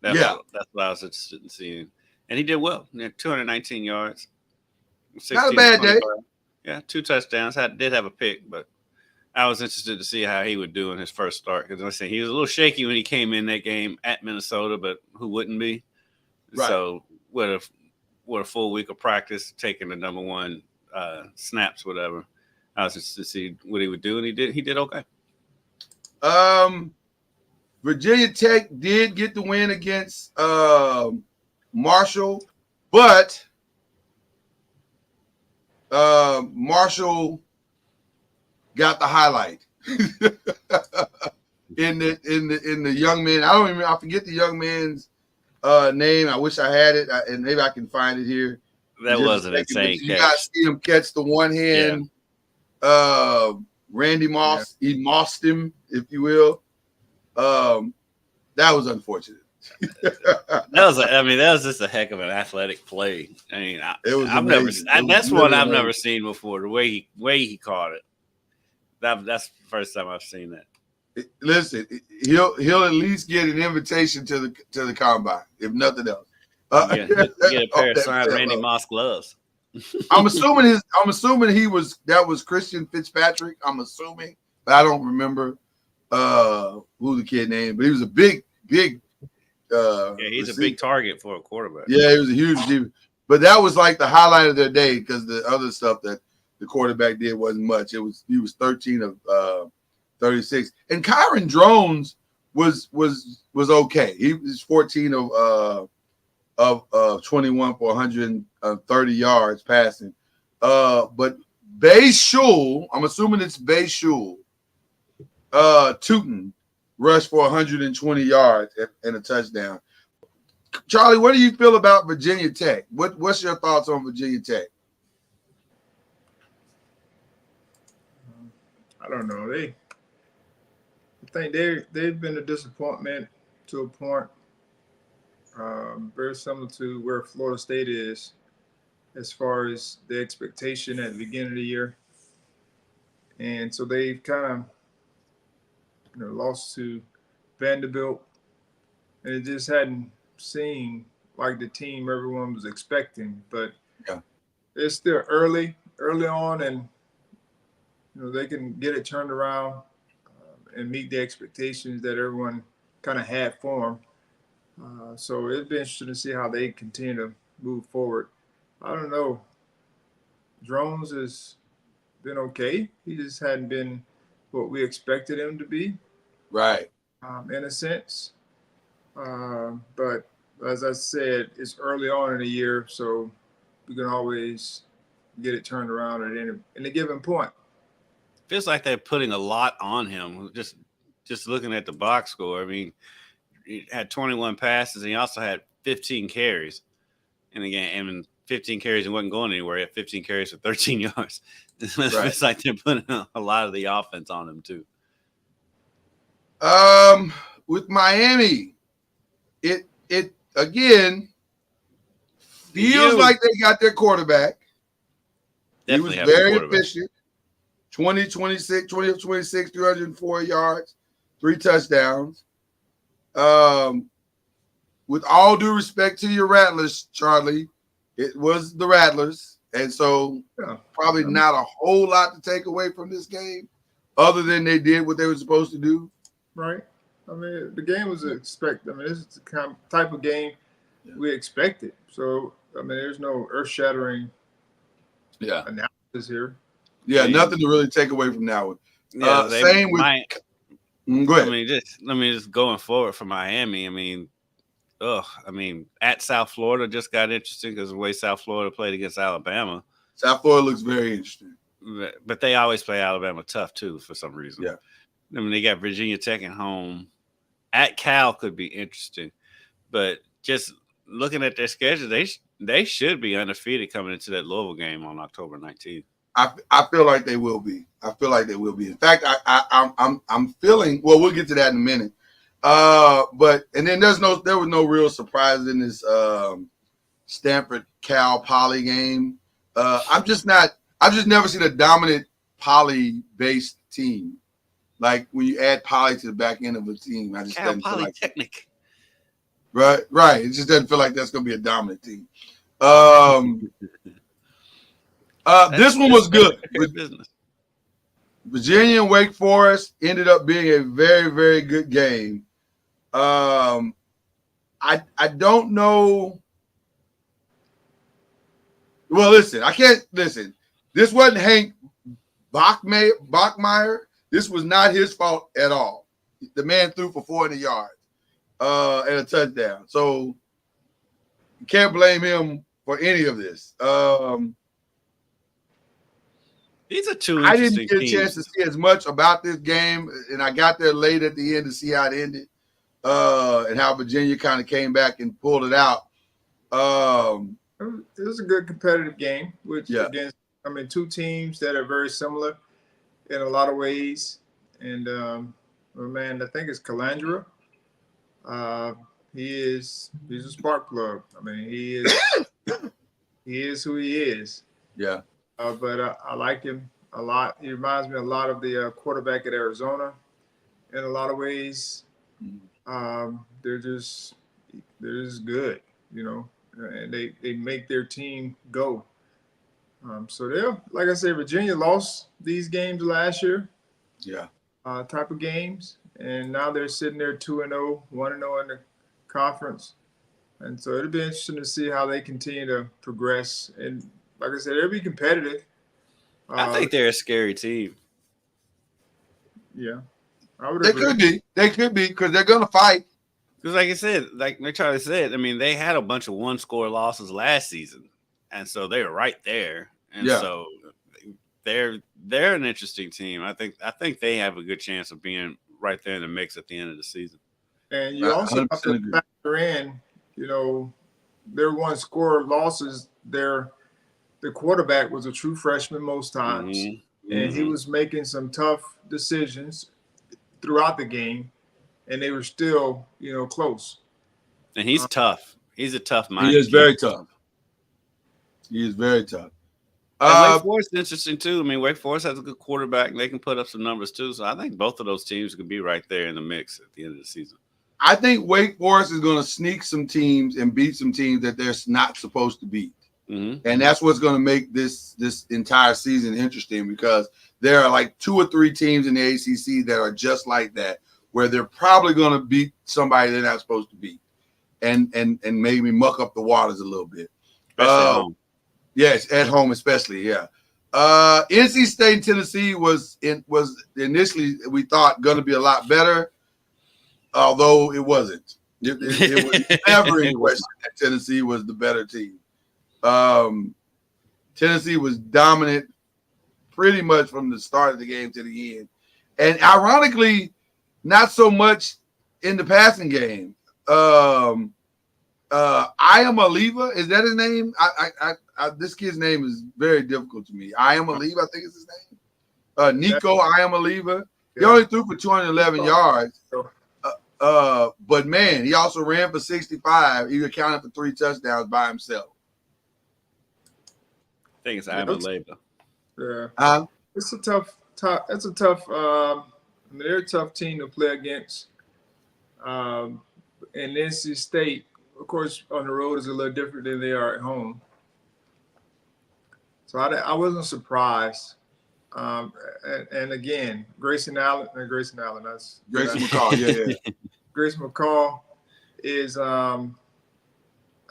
That's what I was interested in seeing, and he did well. 219 yards, 16 not a bad day. Yeah, 2 touchdowns. Did have a pick, but I was interested to see how he would do in his first start because I said he was a little shaky when he came in that game at Minnesota, but who wouldn't be? Right. So with a full week of practice, taking the number 1 snaps, whatever, I was interested to see what he would do, and he did okay. Virginia Tech did get the win against Marshall, but Marshall got the highlight in the young man. I forget the young man's name. I wish I had it, and maybe I can find it here. That was an insane catch. You got to see him catch the one hand. Yeah. Randy Moss, he mossed him, if you will. That was unfortunate. that was just a heck of an athletic play. I mean, that's one I've never seen before. The way he caught it. That's the first time I've seen that. Listen, he'll at least get an invitation to the combine, if nothing else. Get a pair of signed Randy Moss gloves. I'm assuming that was Christian Fitzpatrick. I'm assuming, but I don't remember who the kid named. But he was a big. He's a big target for a quarterback. Yeah, he was a huge dude. But that was like the highlight of their day because the other stuff that the quarterback did wasn't much. He was 13 of 36, and Kyron Drones was okay. He was 14 of 21 for 130 yards passing. But Bay Shul, I'm assuming it's Bay Shul, Tootin rushed for 120 yards and a touchdown. Charlie, what do you feel about Virginia Tech? What's your thoughts on Virginia Tech? I don't know. I think they've been a disappointment to a point. Very similar to where Florida State is as far as the expectation at the beginning of the year. And so they've kind of lost to Vanderbilt, and it just hadn't seemed like the team everyone was expecting. But it's still early on, and they can get it turned around and meet the expectations that everyone kind of had for them. So it'd be interesting to see how they continue to move forward. I don't know. Drones has been okay. He just hadn't been what we expected him to be. Right. In a sense. But as I said, it's early on in the year, so we can always get it turned around at any given point. Feels like they're putting a lot on him. Just looking at the box score, I mean, he had 21 passes, and he also had 15 carries in the game. And 15 carries and wasn't going anywhere. He had 15 carries for 13 yards. It's like they're putting a lot of the offense on him too. With Miami, it again feels like they got their quarterback. Definitely he was very efficient. 20 of 26, 304 yards, 3 touchdowns. With all due respect to your Rattlers, Charlie, it was the Rattlers. And so probably not a whole lot to take away from this game other than they did what they were supposed to do. Right. I mean, the game was expected. I mean, this is the kind of type of game we expected. So, I mean, there's no earth-shattering analysis here. Yeah, nothing to really take away from that one. Yeah, same with. Go ahead. I mean, just going forward for Miami. I mean, at South Florida just got interesting because the way South Florida played against Alabama. South Florida looks very interesting. But they always play Alabama tough too for some reason. Yeah. I mean, they got Virginia Tech at home, At Cal could be interesting, but just looking at their schedule, they should be undefeated coming into that Louisville game on October 19th. I feel like they will be. I feel like they will be. In fact, I'm feeling. Well, we'll get to that in a minute. But and then there was no real surprise in this Stanford Cal Poly game. I've just never seen a dominant Poly based team. Like when you add Poly to the back end of a team, I just Cal doesn't feel like Polytechnic. Right. It just doesn't feel like that's going to be a dominant team. This one was good. Virginia and Wake Forest ended up being a very, very good game. I don't know. Well, listen, I can't listen. This wasn't Hank Bachmeier. This was not his fault at all. The man threw for 400 yards and a touchdown. So you can't blame him for any of this. These are two I interesting didn't get a chance to see as much about this game, and I got there late at the end to see how it ended and how Virginia kind of came back and pulled it out. It was a good competitive game, which against, two teams that are very similar in a lot of ways. And man, I think it's Calandra. He's a spark plug. I mean, he is who he is. Yeah. But I like him a lot. He reminds me a lot of the quarterback at Arizona in a lot of ways. They're just good, and they make their team go. So they're, like I said, Virginia lost these games last year. Yeah. Type of games. And now they're sitting there 2-0, 1-0 in the conference. And so it'll be interesting to see how they continue to progress. And like I said, they'll be competitive. I think they're a scary team. Yeah. They could be. They could be because they're going to fight. Because like I said, like Charlie said, I mean, they had a bunch of one-score losses last season. And so they were right there. And so they're an interesting team. I think they have a good chance of being right there in the mix at the end of the season. And you also have to factor in, their one-score losses, the quarterback was a true freshman most times. Mm-hmm. And he was making some tough decisions throughout the game, and they were still, close. And he's tough. He's a tough man. He is very tough. He is very tough. Wake Forest is interesting too. I mean, Wake Forest has a good quarterback, and they can put up some numbers too. So I think both of those teams could be right there in the mix at the end of the season. I think Wake Forest is going to sneak some teams and beat some teams that they're not supposed to beat. Mm-hmm. And that's what's going to make this entire season interesting, because there are like 2 or 3 teams in the ACC that are just like that, where they're probably going to beat somebody they're not supposed to beat, and maybe muck up the waters a little bit. Yes, at home especially. Yeah. NC State and Tennessee was initially, we thought, going to be a lot better, although it wasn't. It was never in question that Tennessee was the better team. Tennessee was dominant pretty much from the start of the game to the end, and ironically, not so much in the passing game. I am a Lever. Is that his name? This kid's name is very difficult to me. I am a Lever, I think is his name. Nico, I am a Lever. He only threw for 211 yards. But man, he also ran for 65. He accounted for 3 touchdowns by himself. I think it's I am a Lever. Yeah. It's a tough. It's a tough. They're a tough team to play against. And NC State, of course, on the road is a little different than they are at home. So I wasn't surprised. And again, Grayson Allen. That's Grayson McCall. Yeah. Grayson McCall is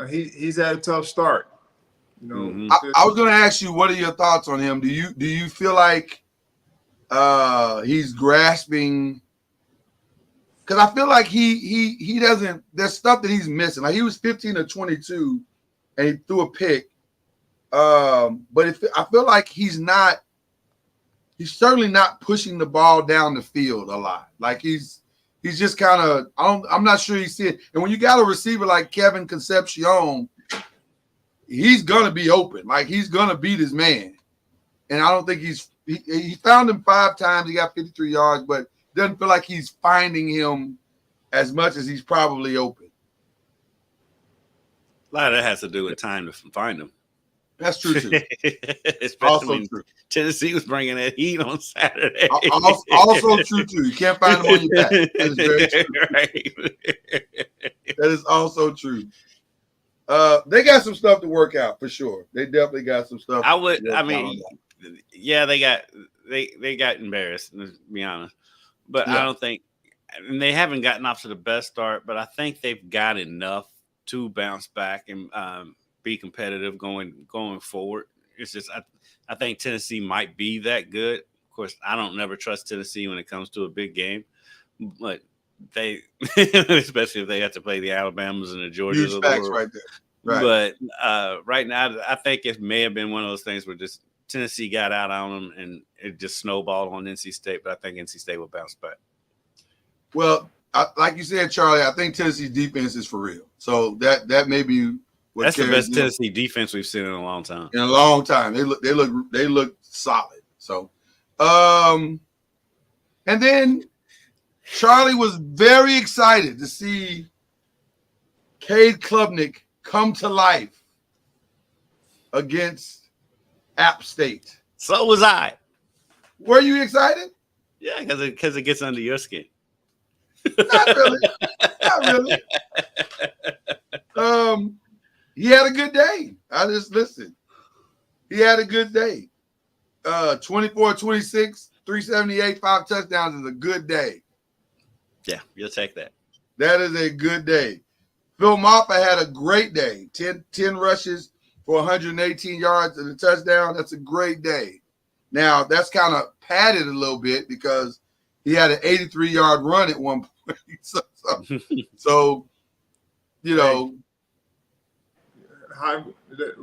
he's had a tough start. I was going to ask you, what are your thoughts on him? Do you feel like he's grasping? Because I feel like he doesn't. There's stuff that he's missing. Like he was 15 or 22, and he threw a pick. But I feel like he's certainly not pushing the ball down the field a lot. Like he's He's just kind of, I'm not sure he's seeing. And when you got a receiver like Kevin Concepcion, he's going to be open. Like, he's going to beat his man. And I don't think he found him 5 times. He got 53 yards, but doesn't feel like he's finding him as much as he's probably open. A lot of that has to do with time to find him. That's true, too. Especially Also when true. Tennessee was bringing that heat on Saturday. Also true, too. You can't find them on your back. That is very true. Right. That is also true. They got some stuff to work out for sure. They definitely got some stuff. Yeah, they got embarrassed, to be honest. But Yeah. I don't think, and they haven't gotten off to the best start, but I think they've got enough to bounce back and be competitive going forward. It's just I think Tennessee might be that good. Of course, I don't never trust Tennessee when it comes to a big game, but they, especially if they have to play the Alabamas and the Georgias. Huge facts right there. Right. But right now, I think it may have been one of those things where just Tennessee got out on them and it just snowballed on NC State. But I think NC State will bounce back. Well, like you said, Charlie, I think Tennessee's defense is for real. So that may be what that's the best Tennessee defense we've seen in a long time. In a long time, they look solid. So, and then Charlie was very excited to see Cade Klubnik come to life against App State. So was I. Were you excited? Yeah, because it gets under your skin. Not really. Not really. He had a good day. I just listened. He had a good day. 24-26, 378, 5 touchdowns is a good day. Yeah, you'll take that. That is a good day. Phil Maffa had a great day. 10 rushes for 118 yards and a touchdown. That's a great day. Now, that's kind of padded a little bit because he had an 83-yard run at one point. So, you know.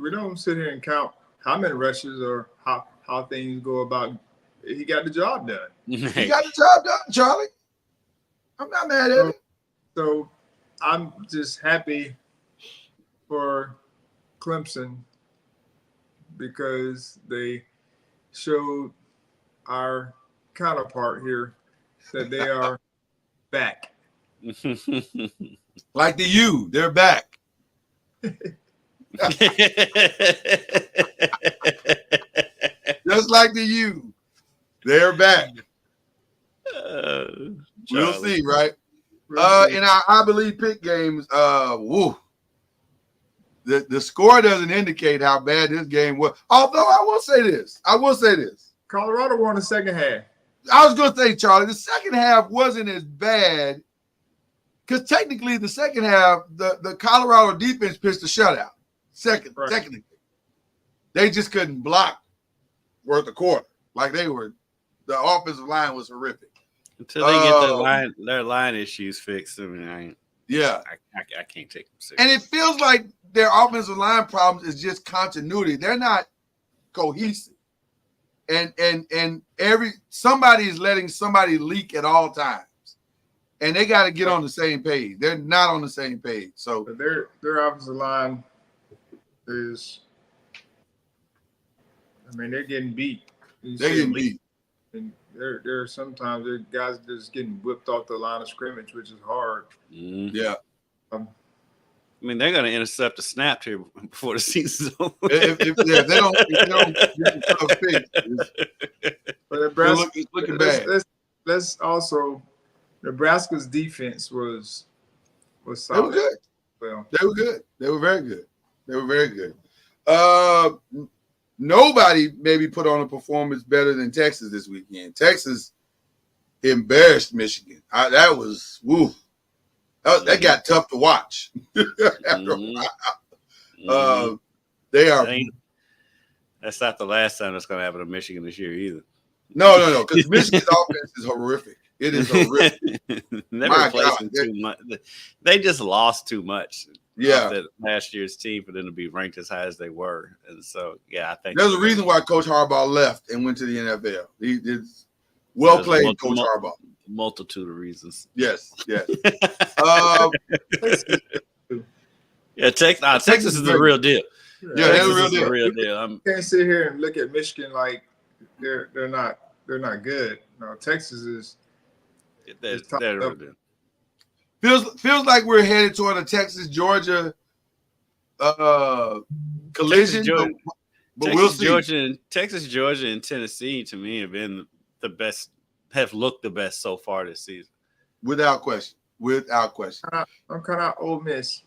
We don't sit here and count how many rushes or how things go about. He got the job done. He got the job done, Charlie. I'm not mad at it. So I'm just happy for Clemson because they showed our counterpart here that they are back. Like the U, they're back. Just like the U, they're back. We'll see, right? In our I Believe pick games, the score doesn't indicate how bad this game was. Although I will say this. Colorado won the second half. I was going to say, Charlie, the second half wasn't as bad because technically the second half, the Colorado defense pitched a shutout. Technically. They just couldn't block worth a quarter. Like the offensive line was horrific. Until they get their line issues fixed. I mean, I can't take them seriously. And it feels like their offensive line problems is just continuity. They're not cohesive. And somebody is letting somebody leak at all times. And they got to get on the same page. They're not on the same page. So but their offensive line is, they're getting beat. They're getting beat. And there are sometimes guys just getting whipped off the line of scrimmage, which is hard. Yeah. They're going to intercept a snap here before the season's over. If they don't get the tough pick, but Nebraska, looking bad. Let's also, Nebraska's defense was solid. They were good. Well, they were good. They were very good. They were very good. Nobody maybe put on a performance better than Texas this weekend. Texas embarrassed Michigan. That was woo. That got tough to watch. After a while. They are. That's not the last time that's going to happen to Michigan this year either. No, because Michigan's offense is horrific. It is horrific. Too much. They just lost too much. Yeah, last year's team for them to be ranked as high as they were, and so I think there's a reason why Coach Harbaugh left and went to the NFL. Well played, Coach Harbaugh. Multitude of reasons. Yes. Yeah, Texas is the real deal. Yeah, Texas they're is the real deal. You can't sit here and look at Michigan like they're not good. No, Texas is. They're the real deal. Feels like we're headed toward a Texas-Georgia collision, but we'll see. Texas, Georgia, and Tennessee to me have been the best. Have looked the best so far this season, without question. I'm kind of Ole Miss.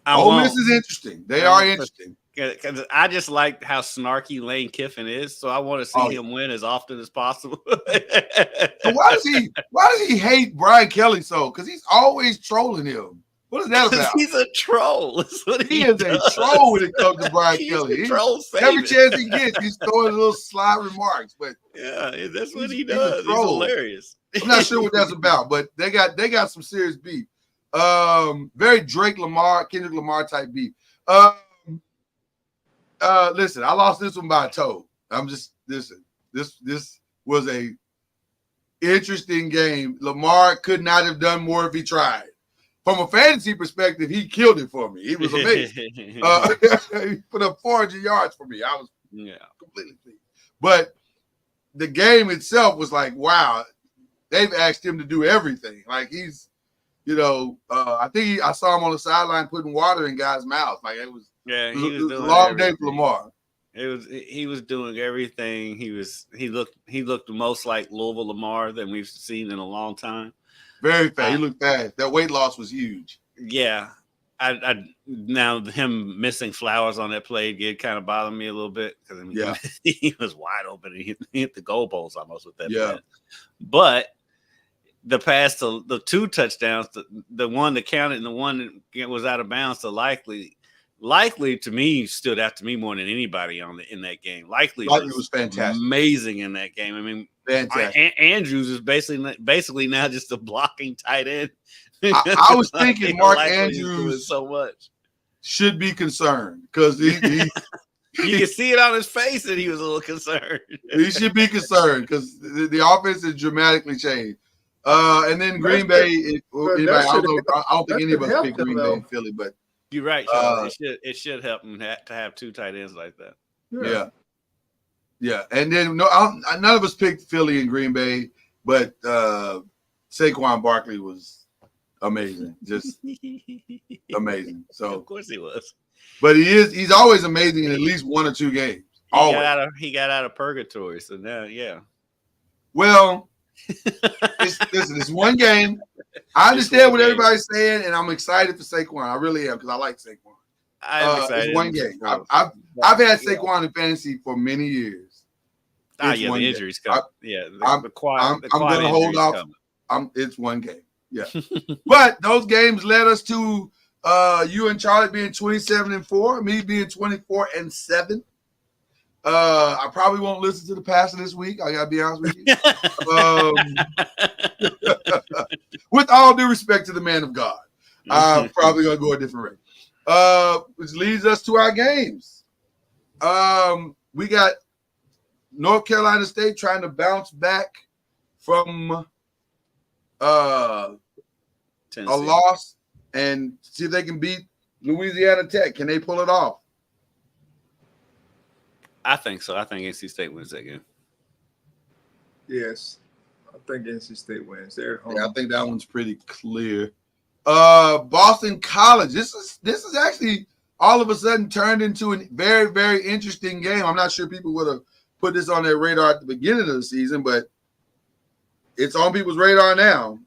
Ole Miss is interesting. They are interesting. Because I just like how snarky Lane Kiffin is, so I want to see him win as often as possible. So why does he hate Brian Kelly so? Because he's always trolling him. What is that about? He's a troll. That's what he is a troll when it comes to Brian Kelly. Every chance he gets, he's throwing little sly remarks. But yeah, that's what he does. He's hilarious. I'm not sure what that's about, but they got some serious beef. Very Kendrick Lamar type beef. Listen, I lost this one by a toe. Listen. This was a interesting game. Lamar could not have done more if he tried. From a fantasy perspective, he killed it for me. He was amazing. He put up 400 yards for me. I was completely pleased. But the game itself was like, wow, they've asked him to do everything. Like he's, I think I saw him on the sideline putting water in guys' mouths. Like it was a long day for Lamar. He was doing everything. He looked the most like Louisville Lamar than we've seen in a long time. Very fast. He looked fast. That weight loss was huge. Yeah. I now him missing Flowers on that play did kind of bother me a little bit because he was wide open and he hit the goalpost almost with that. Yeah. But the pass to the 2 touchdowns, the one that counted and the one that was out of bounds to Likely to me stood out to me more than anybody in that game. Likely was fantastic, amazing in that game. I mean, fantastic. Andrews is basically now just a blocking tight end. I was thinking Mark Andrews so much should be concerned because he you can see it on his face that he was a little concerned. He should be concerned because the offense has dramatically changed. And then Green Bay. I don't think any of us picked Green Bay and Philly, but. You're right. It should help him to have 2 tight ends like that. Yeah. And then none of us picked Philly and Green Bay, but Saquon Barkley was amazing, just amazing. So of course he was. But he's always amazing in at least 1 or 2 games. He got out of purgatory. So now, Well, it's 1 game. I understand what everybody's saying, and I'm excited for Saquon. I really am because I like Saquon. I'm excited. It's 1 game. I've had Saquon in fantasy for many years. The injuries come. I'm going to hold off. It's 1 game. Yeah, but those games led us to you and Charlie being 27-4, me being 24-7. I probably won't listen to the pastor this week. I gotta be honest with you. With all due respect to the man of God, I'm probably gonna go a different way. Which leads us to our games. We got North Carolina State trying to bounce back from a loss and see if they can beat Louisiana Tech. Can they pull it off? I think so. I think NC State wins that game. Yes, I think NC State wins. They're home. Yeah, I think that one's pretty clear. Boston College. This is actually all of a sudden turned into a very, very interesting game. I'm not sure people would have put this on their radar at the beginning of the season, but it's on people's radar now.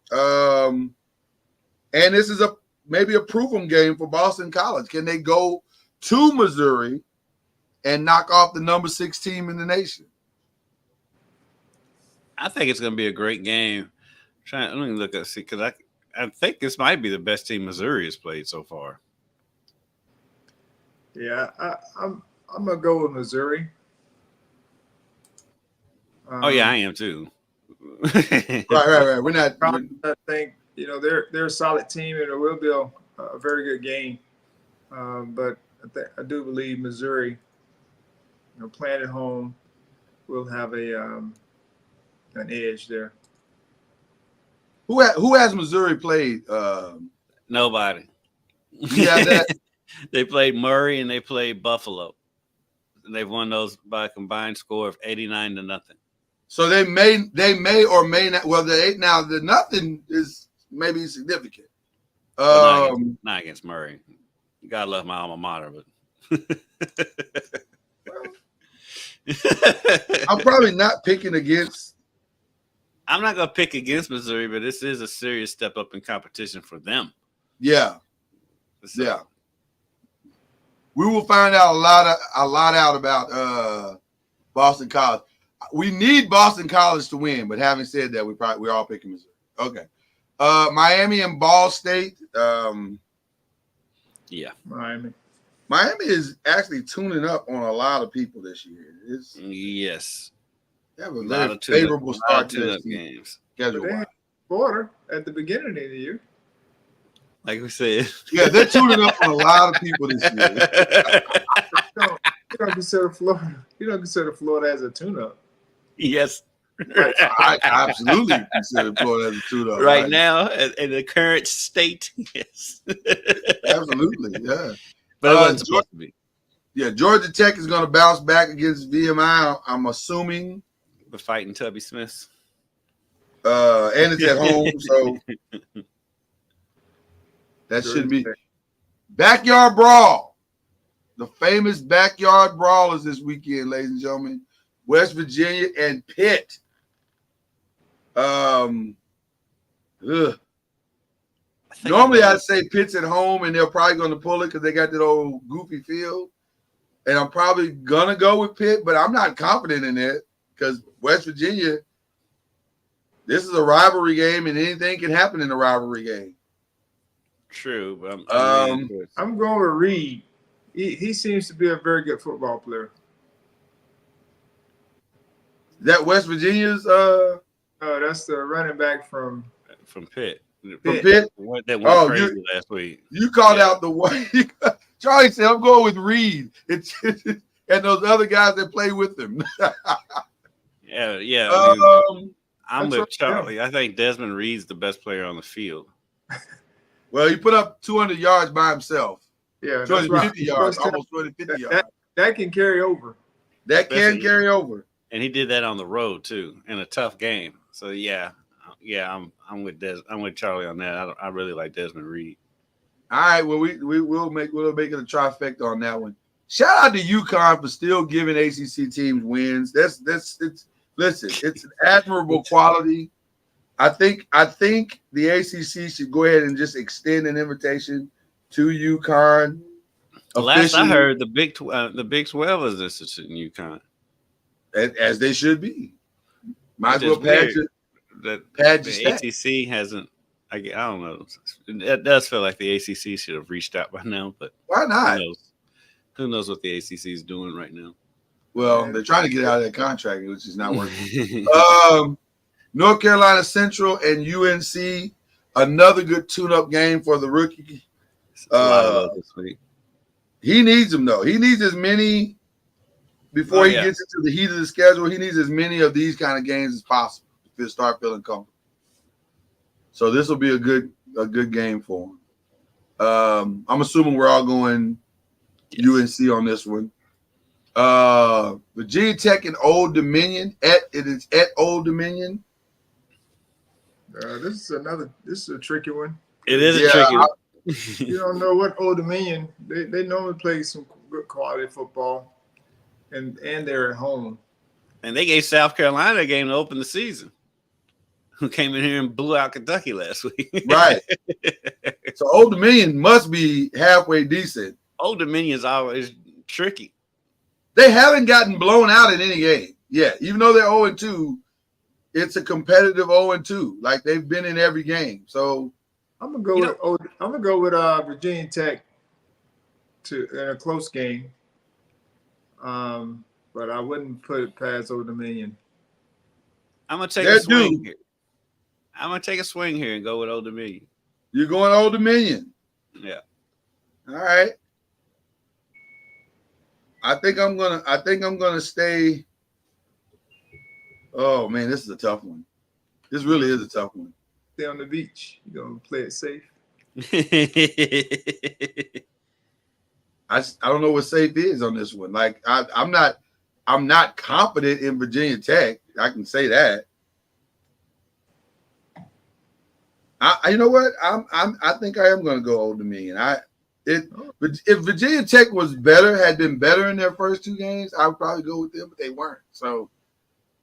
And this is maybe a prove-em game for Boston College. Can they go to Missouri and knock off the number 6 team in the nation? I think it's going to be a great game. Let me look at see because I think this might be the best team Missouri has played so far. Yeah, I'm gonna go with Missouri. I am too. Right. We're not. I think they're a solid team and it will be a very good game. But I do believe Missouri, playing at home, will have a an edge there. Who has Missouri played? Nobody. Yeah, that. They played Murray and they played Buffalo. They've won those by a combined score of 89-0. So they may or may not. Well, the nothing is maybe significant. Not against Murray. God love my alma mater, but I'm probably not picking against. I'm not gonna pick against Missouri, but this is a serious step up in competition for them. Yeah, So, yeah. We will find out a lot out about Boston College. We need Boston College to win, but having said that, we're all picking Missouri. Okay. Miami and Ball State. Yeah. Miami. Miami is actually tuning up on a lot of people this year. Yes. They have a very favorable start to this games. Schedule. Border at the beginning of the year. Like we said. Yeah, they're tuning up on a lot of people this year. You don't consider Florida as a tune-up. Yes. I absolutely consider Florida as a tune-up. Right now, in the current state, yes. Absolutely, yeah. But it wasn't supposed to be. Yeah, Georgia Tech is going to bounce back against VMI, I'm assuming. The fighting Tubby Smiths. And it's at home, so that should be. Backyard Brawl. The famous Backyard Brawl is this weekend, ladies and gentlemen. West Virginia and Pitt. Normally I'd say Pitt's at home and they're probably going to pull it because they got that old goofy field. And I'm probably going to go with Pitt, but I'm not confident in that because West Virginia, this is a rivalry game and anything can happen in a rivalry game. True. But I'm going with Reed. He seems to be a very good football player. That West Virginia's that's the running back from Pitt. From Pitt? That went crazy last week. You called out the one. Charlie said, I'm going with Reed. And those other guys that play with him. Yeah. I'm with Charlie. Yeah. I think Desmond Reed's the best player on the field. Well, he put up 200 yards by himself. Yeah, 250 yards, almost 250 yards. That can carry over. That can carry over. And he did that on the road too, in a tough game. So I'm with I'm with Charlie on that. I really like Desmond Reed. All right, well we'll make it a trifecta on that one. Shout out to UConn for still giving ACC teams wins. It's an admirable quality. I think the ACC should go ahead and just extend an invitation to UConn. Last I heard, the Big 12 is interested in UConn. As they should be. Might as well patch it. The ACC hasn't. I don't know. It does feel like the ACC should have reached out by now, but why not? Who knows what the ACC is doing right now? Well, they're trying to get out of that contract, which is not working. North Carolina Central and UNC, another good tune-up game for the rookie. This week. He needs them though. He needs as many. Before he gets into the heat of the schedule, he needs as many of these kind of games as possible to start feeling comfortable. So this will be a good game for him. I'm assuming we're all going UNC on this one. Virginia Tech and Old Dominion. It is at Old Dominion. This is a tricky one. It is a tricky one. You don't know what Old Dominion. They normally play some good quality football. And they're at home. And they gave South Carolina a game to open the season. Who came in here and blew out Kentucky last week. Right. So Old Dominion must be halfway decent. Old Dominion is always tricky. They haven't gotten blown out in any game. Yeah. Even though they're 0-2, it's a competitive 0-2. Like they've been in every game. So I'm gonna go with Virginia Tech in a close game. But I wouldn't put it past Old Dominion. I'm gonna take a swing here. I'm gonna take a swing here and go with Old Dominion. You're going Old Dominion. Yeah. All right. I think I'm gonna stay. Oh man, this is a tough one. This really is a tough one. Stay on the beach. You're gonna play it safe. I don't know what safe is on this one. Like I'm not confident in Virginia Tech. I can say that. You know what? I think I am going to go Old Dominion. If Virginia Tech had been better in their first two games, I would probably go with them, but they weren't. So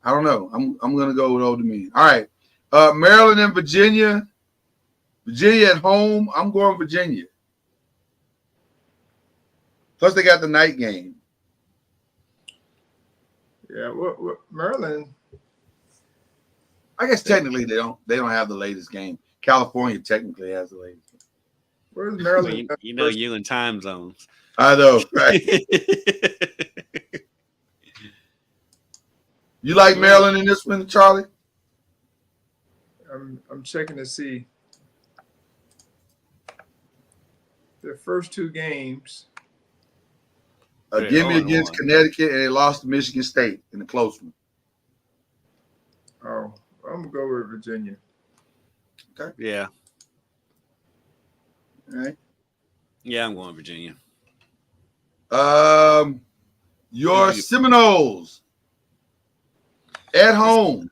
I don't know. I'm going to go with Old Dominion. All right, Maryland and Virginia. Virginia at home. I'm going Virginia. Plus, they got the night game. Yeah, well, Maryland. I guess technically they don't have the latest game. California technically has the latest game. Where's Maryland? You know, you in time zones. I know, right? You like Maryland in this one, Charlie? I'm checking to see their first two games. Give me against Connecticut, and they lost to Michigan State in a close one. Oh, I'm gonna go with Virginia. Okay. Yeah. All right. Yeah, I'm going Virginia. Your Seminoles at home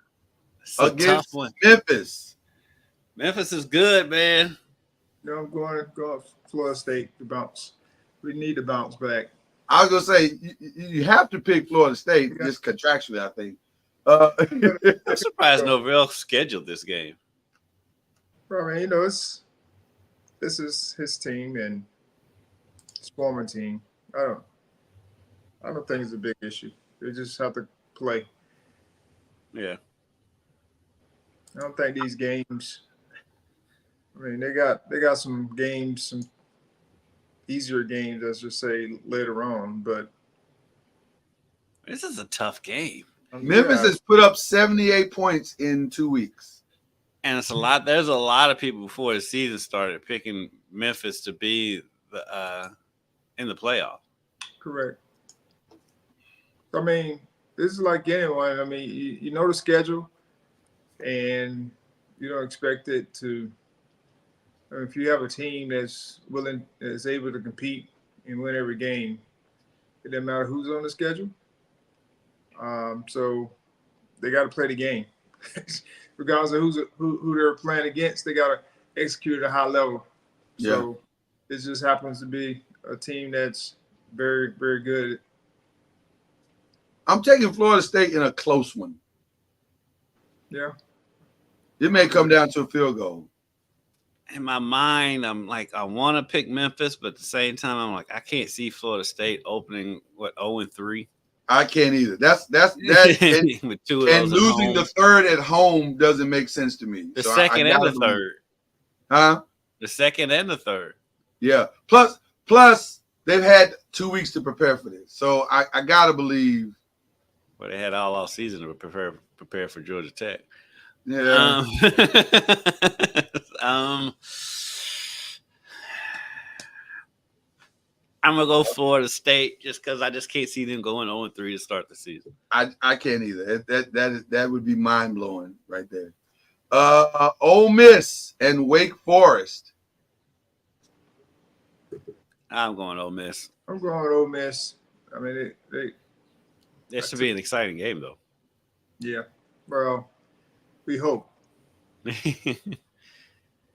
against Memphis. Memphis is good, man. No, I'm going Florida State to bounce. We need to bounce back. I was gonna say you have to pick Florida State just contractually, I think. I'm surprised Norvell scheduled this game. Well, I mean, this is his team and his former team. I don't think it's a big issue. They just have to play. Yeah. I don't think these games. I mean, they got some games, some easier games, let's just say, later on. But this is a tough game. Memphis has put up 78 points in 2 weeks. And it's a lot. There's a lot of people before the season started picking Memphis to be in the playoff. Correct. I mean, this is like anyone. I mean, you know the schedule, and you don't expect it to. If you have a team that's able to compete and win every game, it doesn't matter who's on the schedule. So they got to play the game, regardless of who they're playing against. They got to execute at a high level. So it just happens to be a team that's very, very good. I'm taking Florida State in a close one. Yeah. It may come down to a field goal. In my mind, I'm like, I want to pick Memphis, but at the same time, I'm like, I can't see Florida State opening 0-3. I can't either. That's that. And, with two of and those losing the third at home doesn't make sense to me. The second and the third. Huh? The second and the third. Yeah. Plus, they've had 2 weeks to prepare for this, so I gotta believe. Well, they had all season to prepare for Georgia Tech. Yeah. I'm gonna go Florida State just because I just can't see them going 0-3 to start the season. I can't either. That would be mind blowing right there. Ole Miss and Wake Forest. I'm going Ole Miss. I'm going Ole Miss. I mean, This should be an exciting game, though. Yeah. Well, we hope.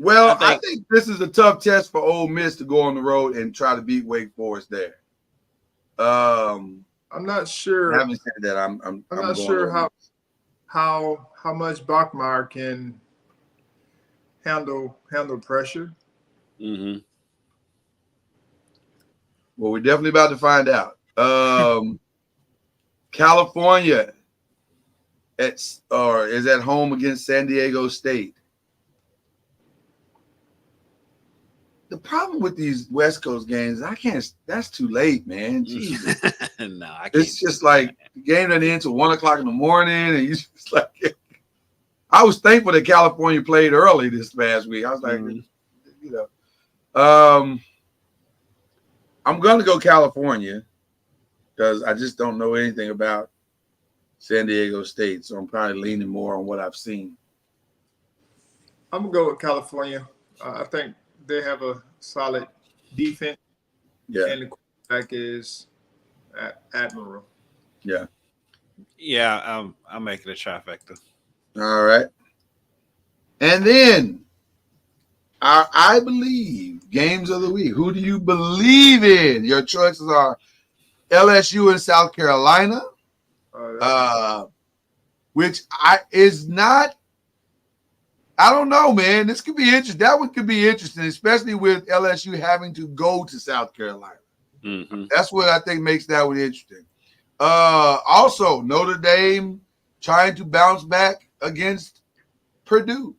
Well, I think this is a tough test for Ole Miss to go on the road and try to beat Wake Forest there. I'm not sure. Having said that, I'm not sure how much Bachmeier can handle pressure. Mm-hmm. Well, we're definitely about to find out. California is at home against San Diego State. The problem with these West Coast games, I can't. That's too late, man. Jesus. No, I can't. It's just like the game doesn't end until 1 o'clock in the morning, and you just like. I was thankful that California played early this past week. I was like, I'm gonna go California because I just don't know anything about San Diego State. So I'm probably leaning more on what I've seen. I'm gonna go with California. I think they have a solid defense, and the quarterback is admirable. Yeah. Yeah, I'm making a trifecta. All right. And then I believe games of the week. Who do you believe in? Your choices are LSU and South Carolina, which is not. I don't know, man. This could be interesting. That one could be interesting, especially with LSU having to go to South Carolina. Mm-hmm. That's what I think makes that one interesting. Also, Notre Dame trying to bounce back against Purdue,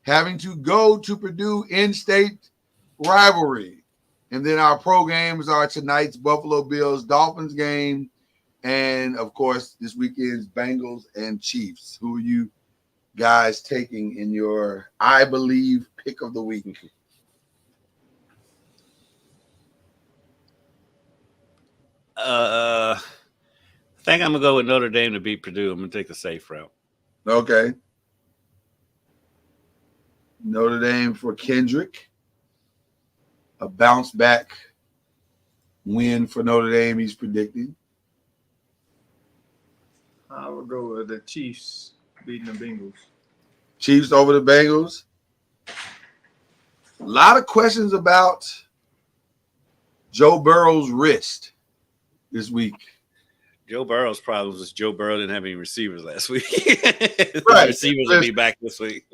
having to go to Purdue in-state rivalry. And then our pro games are tonight's Buffalo Bills Dolphins game, and of course this weekend's Bengals and Chiefs. Who are you guys taking in your I believe pick of the week? I think I'm gonna go with Notre Dame to beat Purdue. I'm gonna take the safe route. Okay. Notre Dame for Kendrick. A bounce back win for Notre Dame, he's predicting. I would go with the Chiefs beating the Bengals. Chiefs over the Bengals. A lot of questions about Joe Burrow's wrist this week. Joe Burrow's problem was Joe Burrow didn't have any receivers last week. Right. Receivers will be back this week.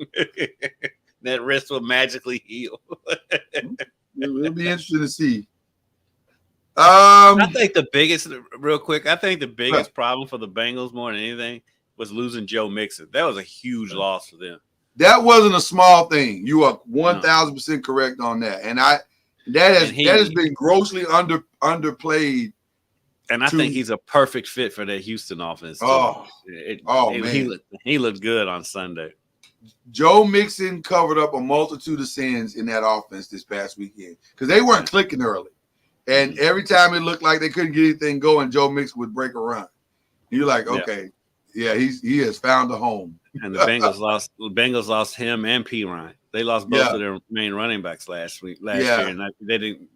That wrist will magically heal. It'll be interesting to see. I think the biggest problem for the Bengals more than anything was losing Joe Mixon. That was a huge loss for them. That wasn't a small thing. You are 1,000% correct on that. And that has been grossly underplayed. And I think he's a perfect fit for that Houston offense. Man. He looked good on Sunday. Joe Mixon covered up a multitude of sins in that offense this past weekend because they weren't clicking early. And every time it looked like they couldn't get anything going, Joe Mixon would break a run. And you're like, okay, he has found a home. And the Bengals lost him and P. Ryan. They lost both of their main running backs last year, and they didn't.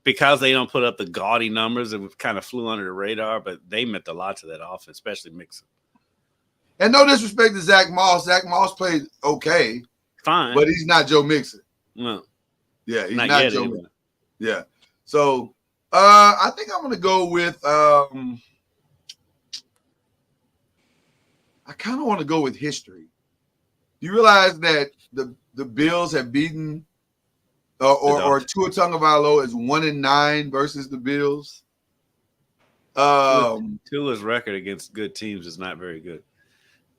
Because they don't put up the gaudy numbers, it kind of flew under the radar. But they meant a lot to that offense, especially Mixon. And no disrespect to Zach Moss. Zach Moss played okay, fine, but he's not Joe Mixon. No, yeah, he's not Joe anyway. Mixon. Yeah, so I think I'm going to go with. I kind of want to go with history. Do you realize that the Bills have beaten or Tua Tagovailoa is 1-9 versus the Bills? Tua's record against good teams is not very good.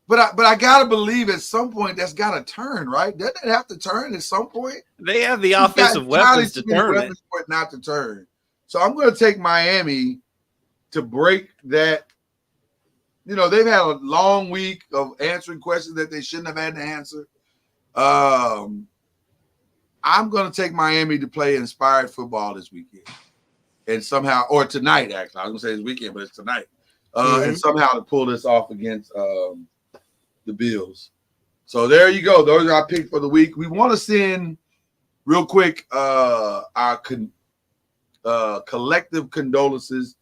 But I gotta believe at some point that's gotta turn, right? Doesn't it have to turn at some point? They have the offensive weapons to turn it. For it not to turn. So I'm gonna take Miami to break that. You know, they've had a long week of answering questions that they shouldn't have had to answer. I'm gonna take Miami to play inspired football this weekend. And somehow, or tonight, actually. I was gonna say this weekend, but it's tonight. And somehow to pull this off against the Bills. So there you go. Those are our picks for the week. We want to send real quick our collective condolences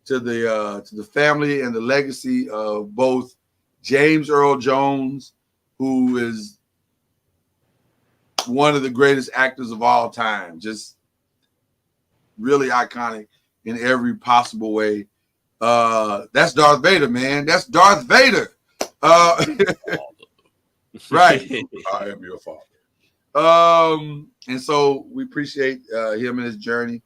to the family and the legacy of both James Earl Jones, who is one of the greatest actors of all time, just really iconic in every possible way. That's Darth Vader, man. That's Darth Vader. Right. I am your father. And so we appreciate him and his journey.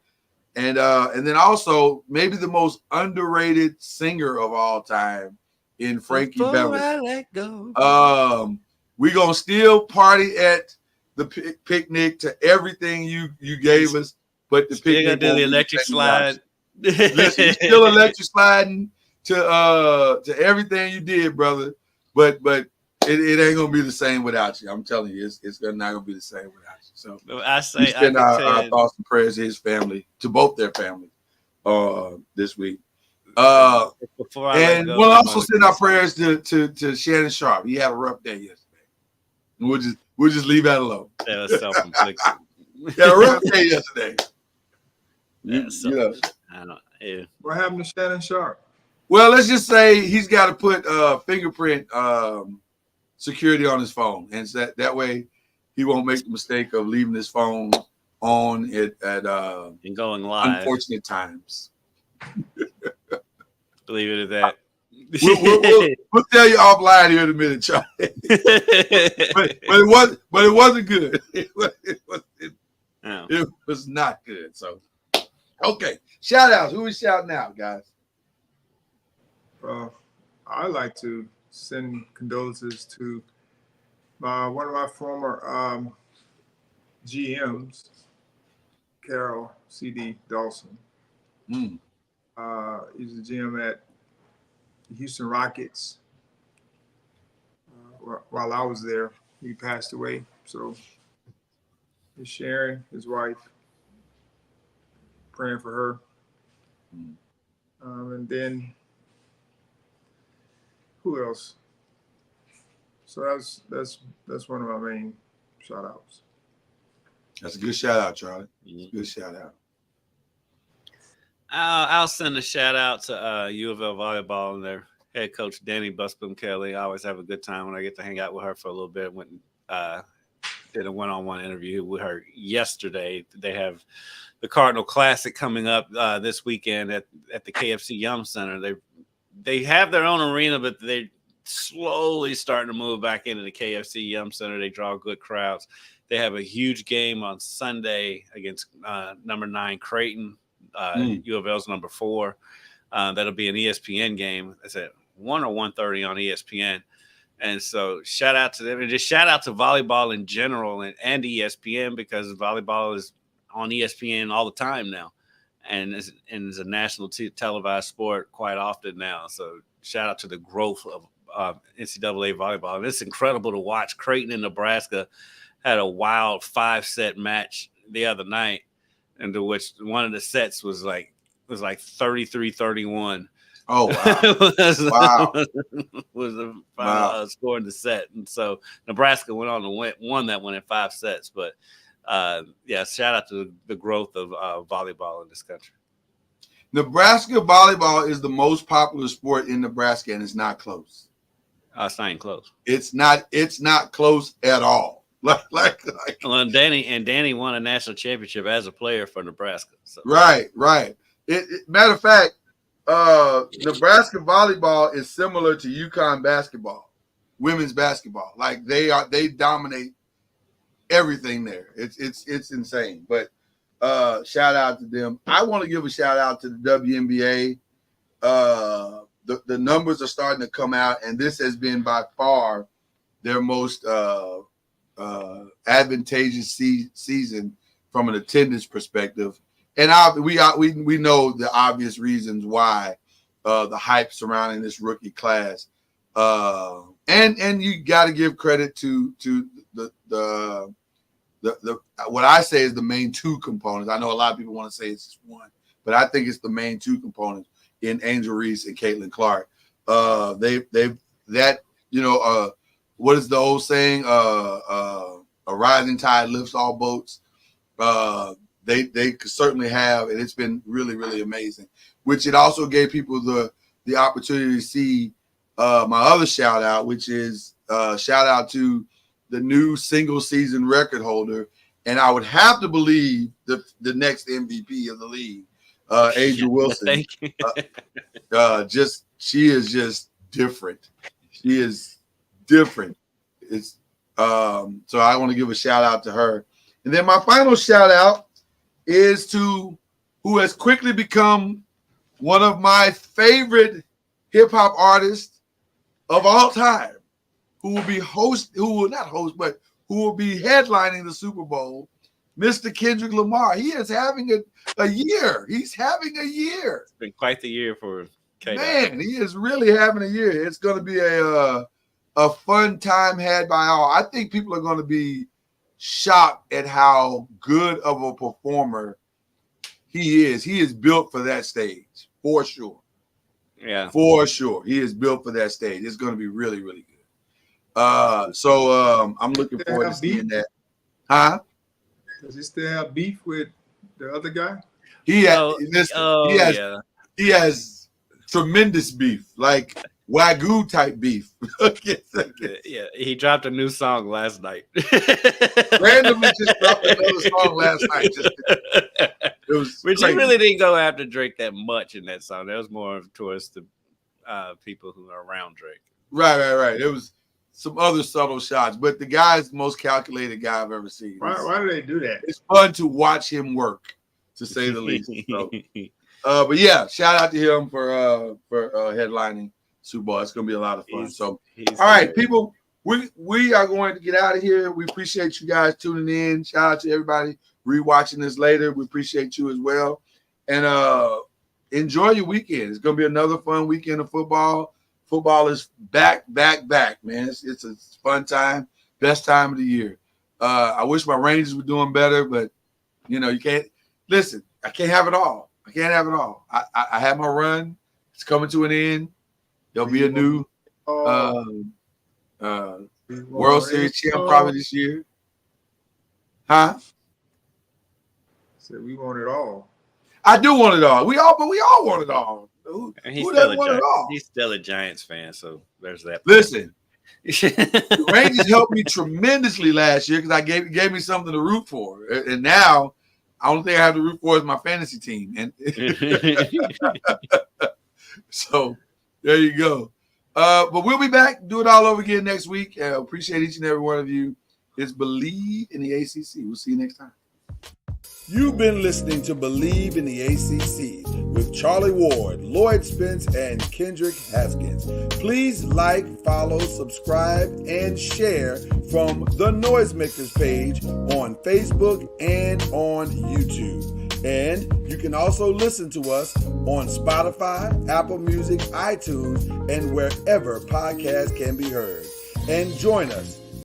And then also maybe the most underrated singer of all time in Frankie Beverly. I let go. We're gonna still party at the picnic to everything you gave us, but the picnic do the electric slide. Listen, still electric sliding to everything you did, brother. But it ain't gonna be the same without you. I'm telling you, it's not gonna be the same without you. So I say send our thoughts and prayers to his family, to both their families, this week. Before I let go, we'll also send our prayers to Shannon Sharp. He had a rough day yesterday. We'll just leave that alone. That was self-inflicted. He had a rough day yesterday. I don't. Yeah. What happened to Shannon Sharp? Well, let's just say he's got to put fingerprint security on his phone, and that way he won't make the mistake of leaving his phone on it at and going live. Unfortunate times. Leave it at that. We'll tell you offline here in a minute, Charlie. but it wasn't good. It was not good. So, okay, shout outs. Who is shouting out, guys? I'd like to send condolences to one of my former GMs, Carol C.D. Dawson. He's the GM at the Houston Rockets. While I was there, he passed away. So, is Sharon, his wife, praying for her. And then, who else? So that's one of my main shout outs. That's a good shout out, Charlie. Good shout out. I'll send a shout out to UofL Volleyball and their head coach, Danny Busboom Kelly. I always have a good time when I get to hang out with her for a little bit. Went did a one-on-one interview with her yesterday. They have the Cardinal Classic coming up this weekend at the KFC Yum Center. They have their own arena, but they're slowly starting to move back into the KFC Yum Center. They draw good crowds. They have a huge game on Sunday against number 9 Creighton. UofL's number 4. That'll be an ESPN game. It's at 1 or 1:30 on ESPN. And so shout out to them, and just shout out to volleyball in general and ESPN, because volleyball is on ESPN all the time now, and is a national televised sport quite often now. So shout out to the growth of NCAA volleyball. And it's incredible to watch. Creighton in Nebraska had a wild 5-set match the other night, into which one of the sets was like 33-31. Oh, wow. was the final score in the set. And so Nebraska went on to won that one in 5 sets. But, shout out to the growth of volleyball in this country. Nebraska volleyball is the most popular sport in Nebraska, and it's not close. It's not even close. It's not close at all. Like. Well, Danny won a national championship as a player for Nebraska. So. Right. Matter of fact, Nebraska volleyball is similar to UConn basketball, women's basketball. Like they dominate everything there. It's insane. But shout out to them. I want to give a shout out to the WNBA. The numbers are starting to come out, and this has been by far their most advantageous season from an attendance perspective. And we know the obvious reasons why, the hype surrounding this rookie class, and you got to give credit to the what I say is the main 2 components. I know a lot of people want to say it's just one, but I think it's the main 2 components in Angel Reese and Caitlin Clark. What is the old saying? A rising tide lifts all boats. They certainly have, and it's been really, really amazing. Which it also gave people the opportunity to see my other shout out, which is shout out to the new single season record holder, and I would have to believe the next MVP of the league, Angel Wilson. Thank you. She is just different. She is different. It's so I want to give a shout out to her, and then my final shout out is to who has quickly become one of my favorite hip hop artists of all time, who will be who will be headlining the Super Bowl, Mr. Kendrick Lamar. He is having a year. He's having a year. It's been quite the year for K-Dot. Man, he is really having a year. It's going to be a fun time had by all. I think people are going to be shocked at how good of a performer he is. He is built for that stage, for sure. Yeah, for sure. He is built for that stage. It's going to be really, really good. So I'm looking forward to seeing that. Huh? Does he still have beef with the other guy? He has tremendous beef, like Wagyu type beef. Yeah, he dropped a new song last night. Randomly just dropped another song last night. Which he really didn't go after Drake that much in that song. That was more towards the people who are around Drake. Right. It was some other subtle shots, but the guy's the most calculated guy I've ever seen. Why do they do that? It's fun to watch him work, to say the least. So, but yeah, shout out to him for headlining Super Bowl. It's going to be a lot of fun. All right, people, we are going to get out of here. We appreciate you guys tuning in. Shout out to everybody rewatching this later. We appreciate you as well. And enjoy your weekend. It's going to be another fun weekend of football. Football is back, man. It's a fun time, best time of the year. I wish my Rangers were doing better, but, you can't – listen, I can't have it all. I had my run. It's coming to an end. There'll be a new World Series champ probably this year. Huh? So we want it all. I do want it all. We all want it all. Who doesn't want it all? He's still a Giants fan, so there's that. Listen, the Rangers helped me tremendously last year because I gave me something to root for, and now the only thing I have to root for is my fantasy team. And so there you go. But we'll be back, do it all over again next week. Appreciate each and every one of you. It's Believe in the ACC. We'll see you next time. You've been listening to Believe in the ACC with Charlie Ward, Lloyd Spence, and Kendrick Haskins. Please like, follow, subscribe, and share from the Noisemakers page on Facebook and on YouTube. And you can also listen to us on Spotify, Apple Music, iTunes, and wherever podcasts can be heard. And join us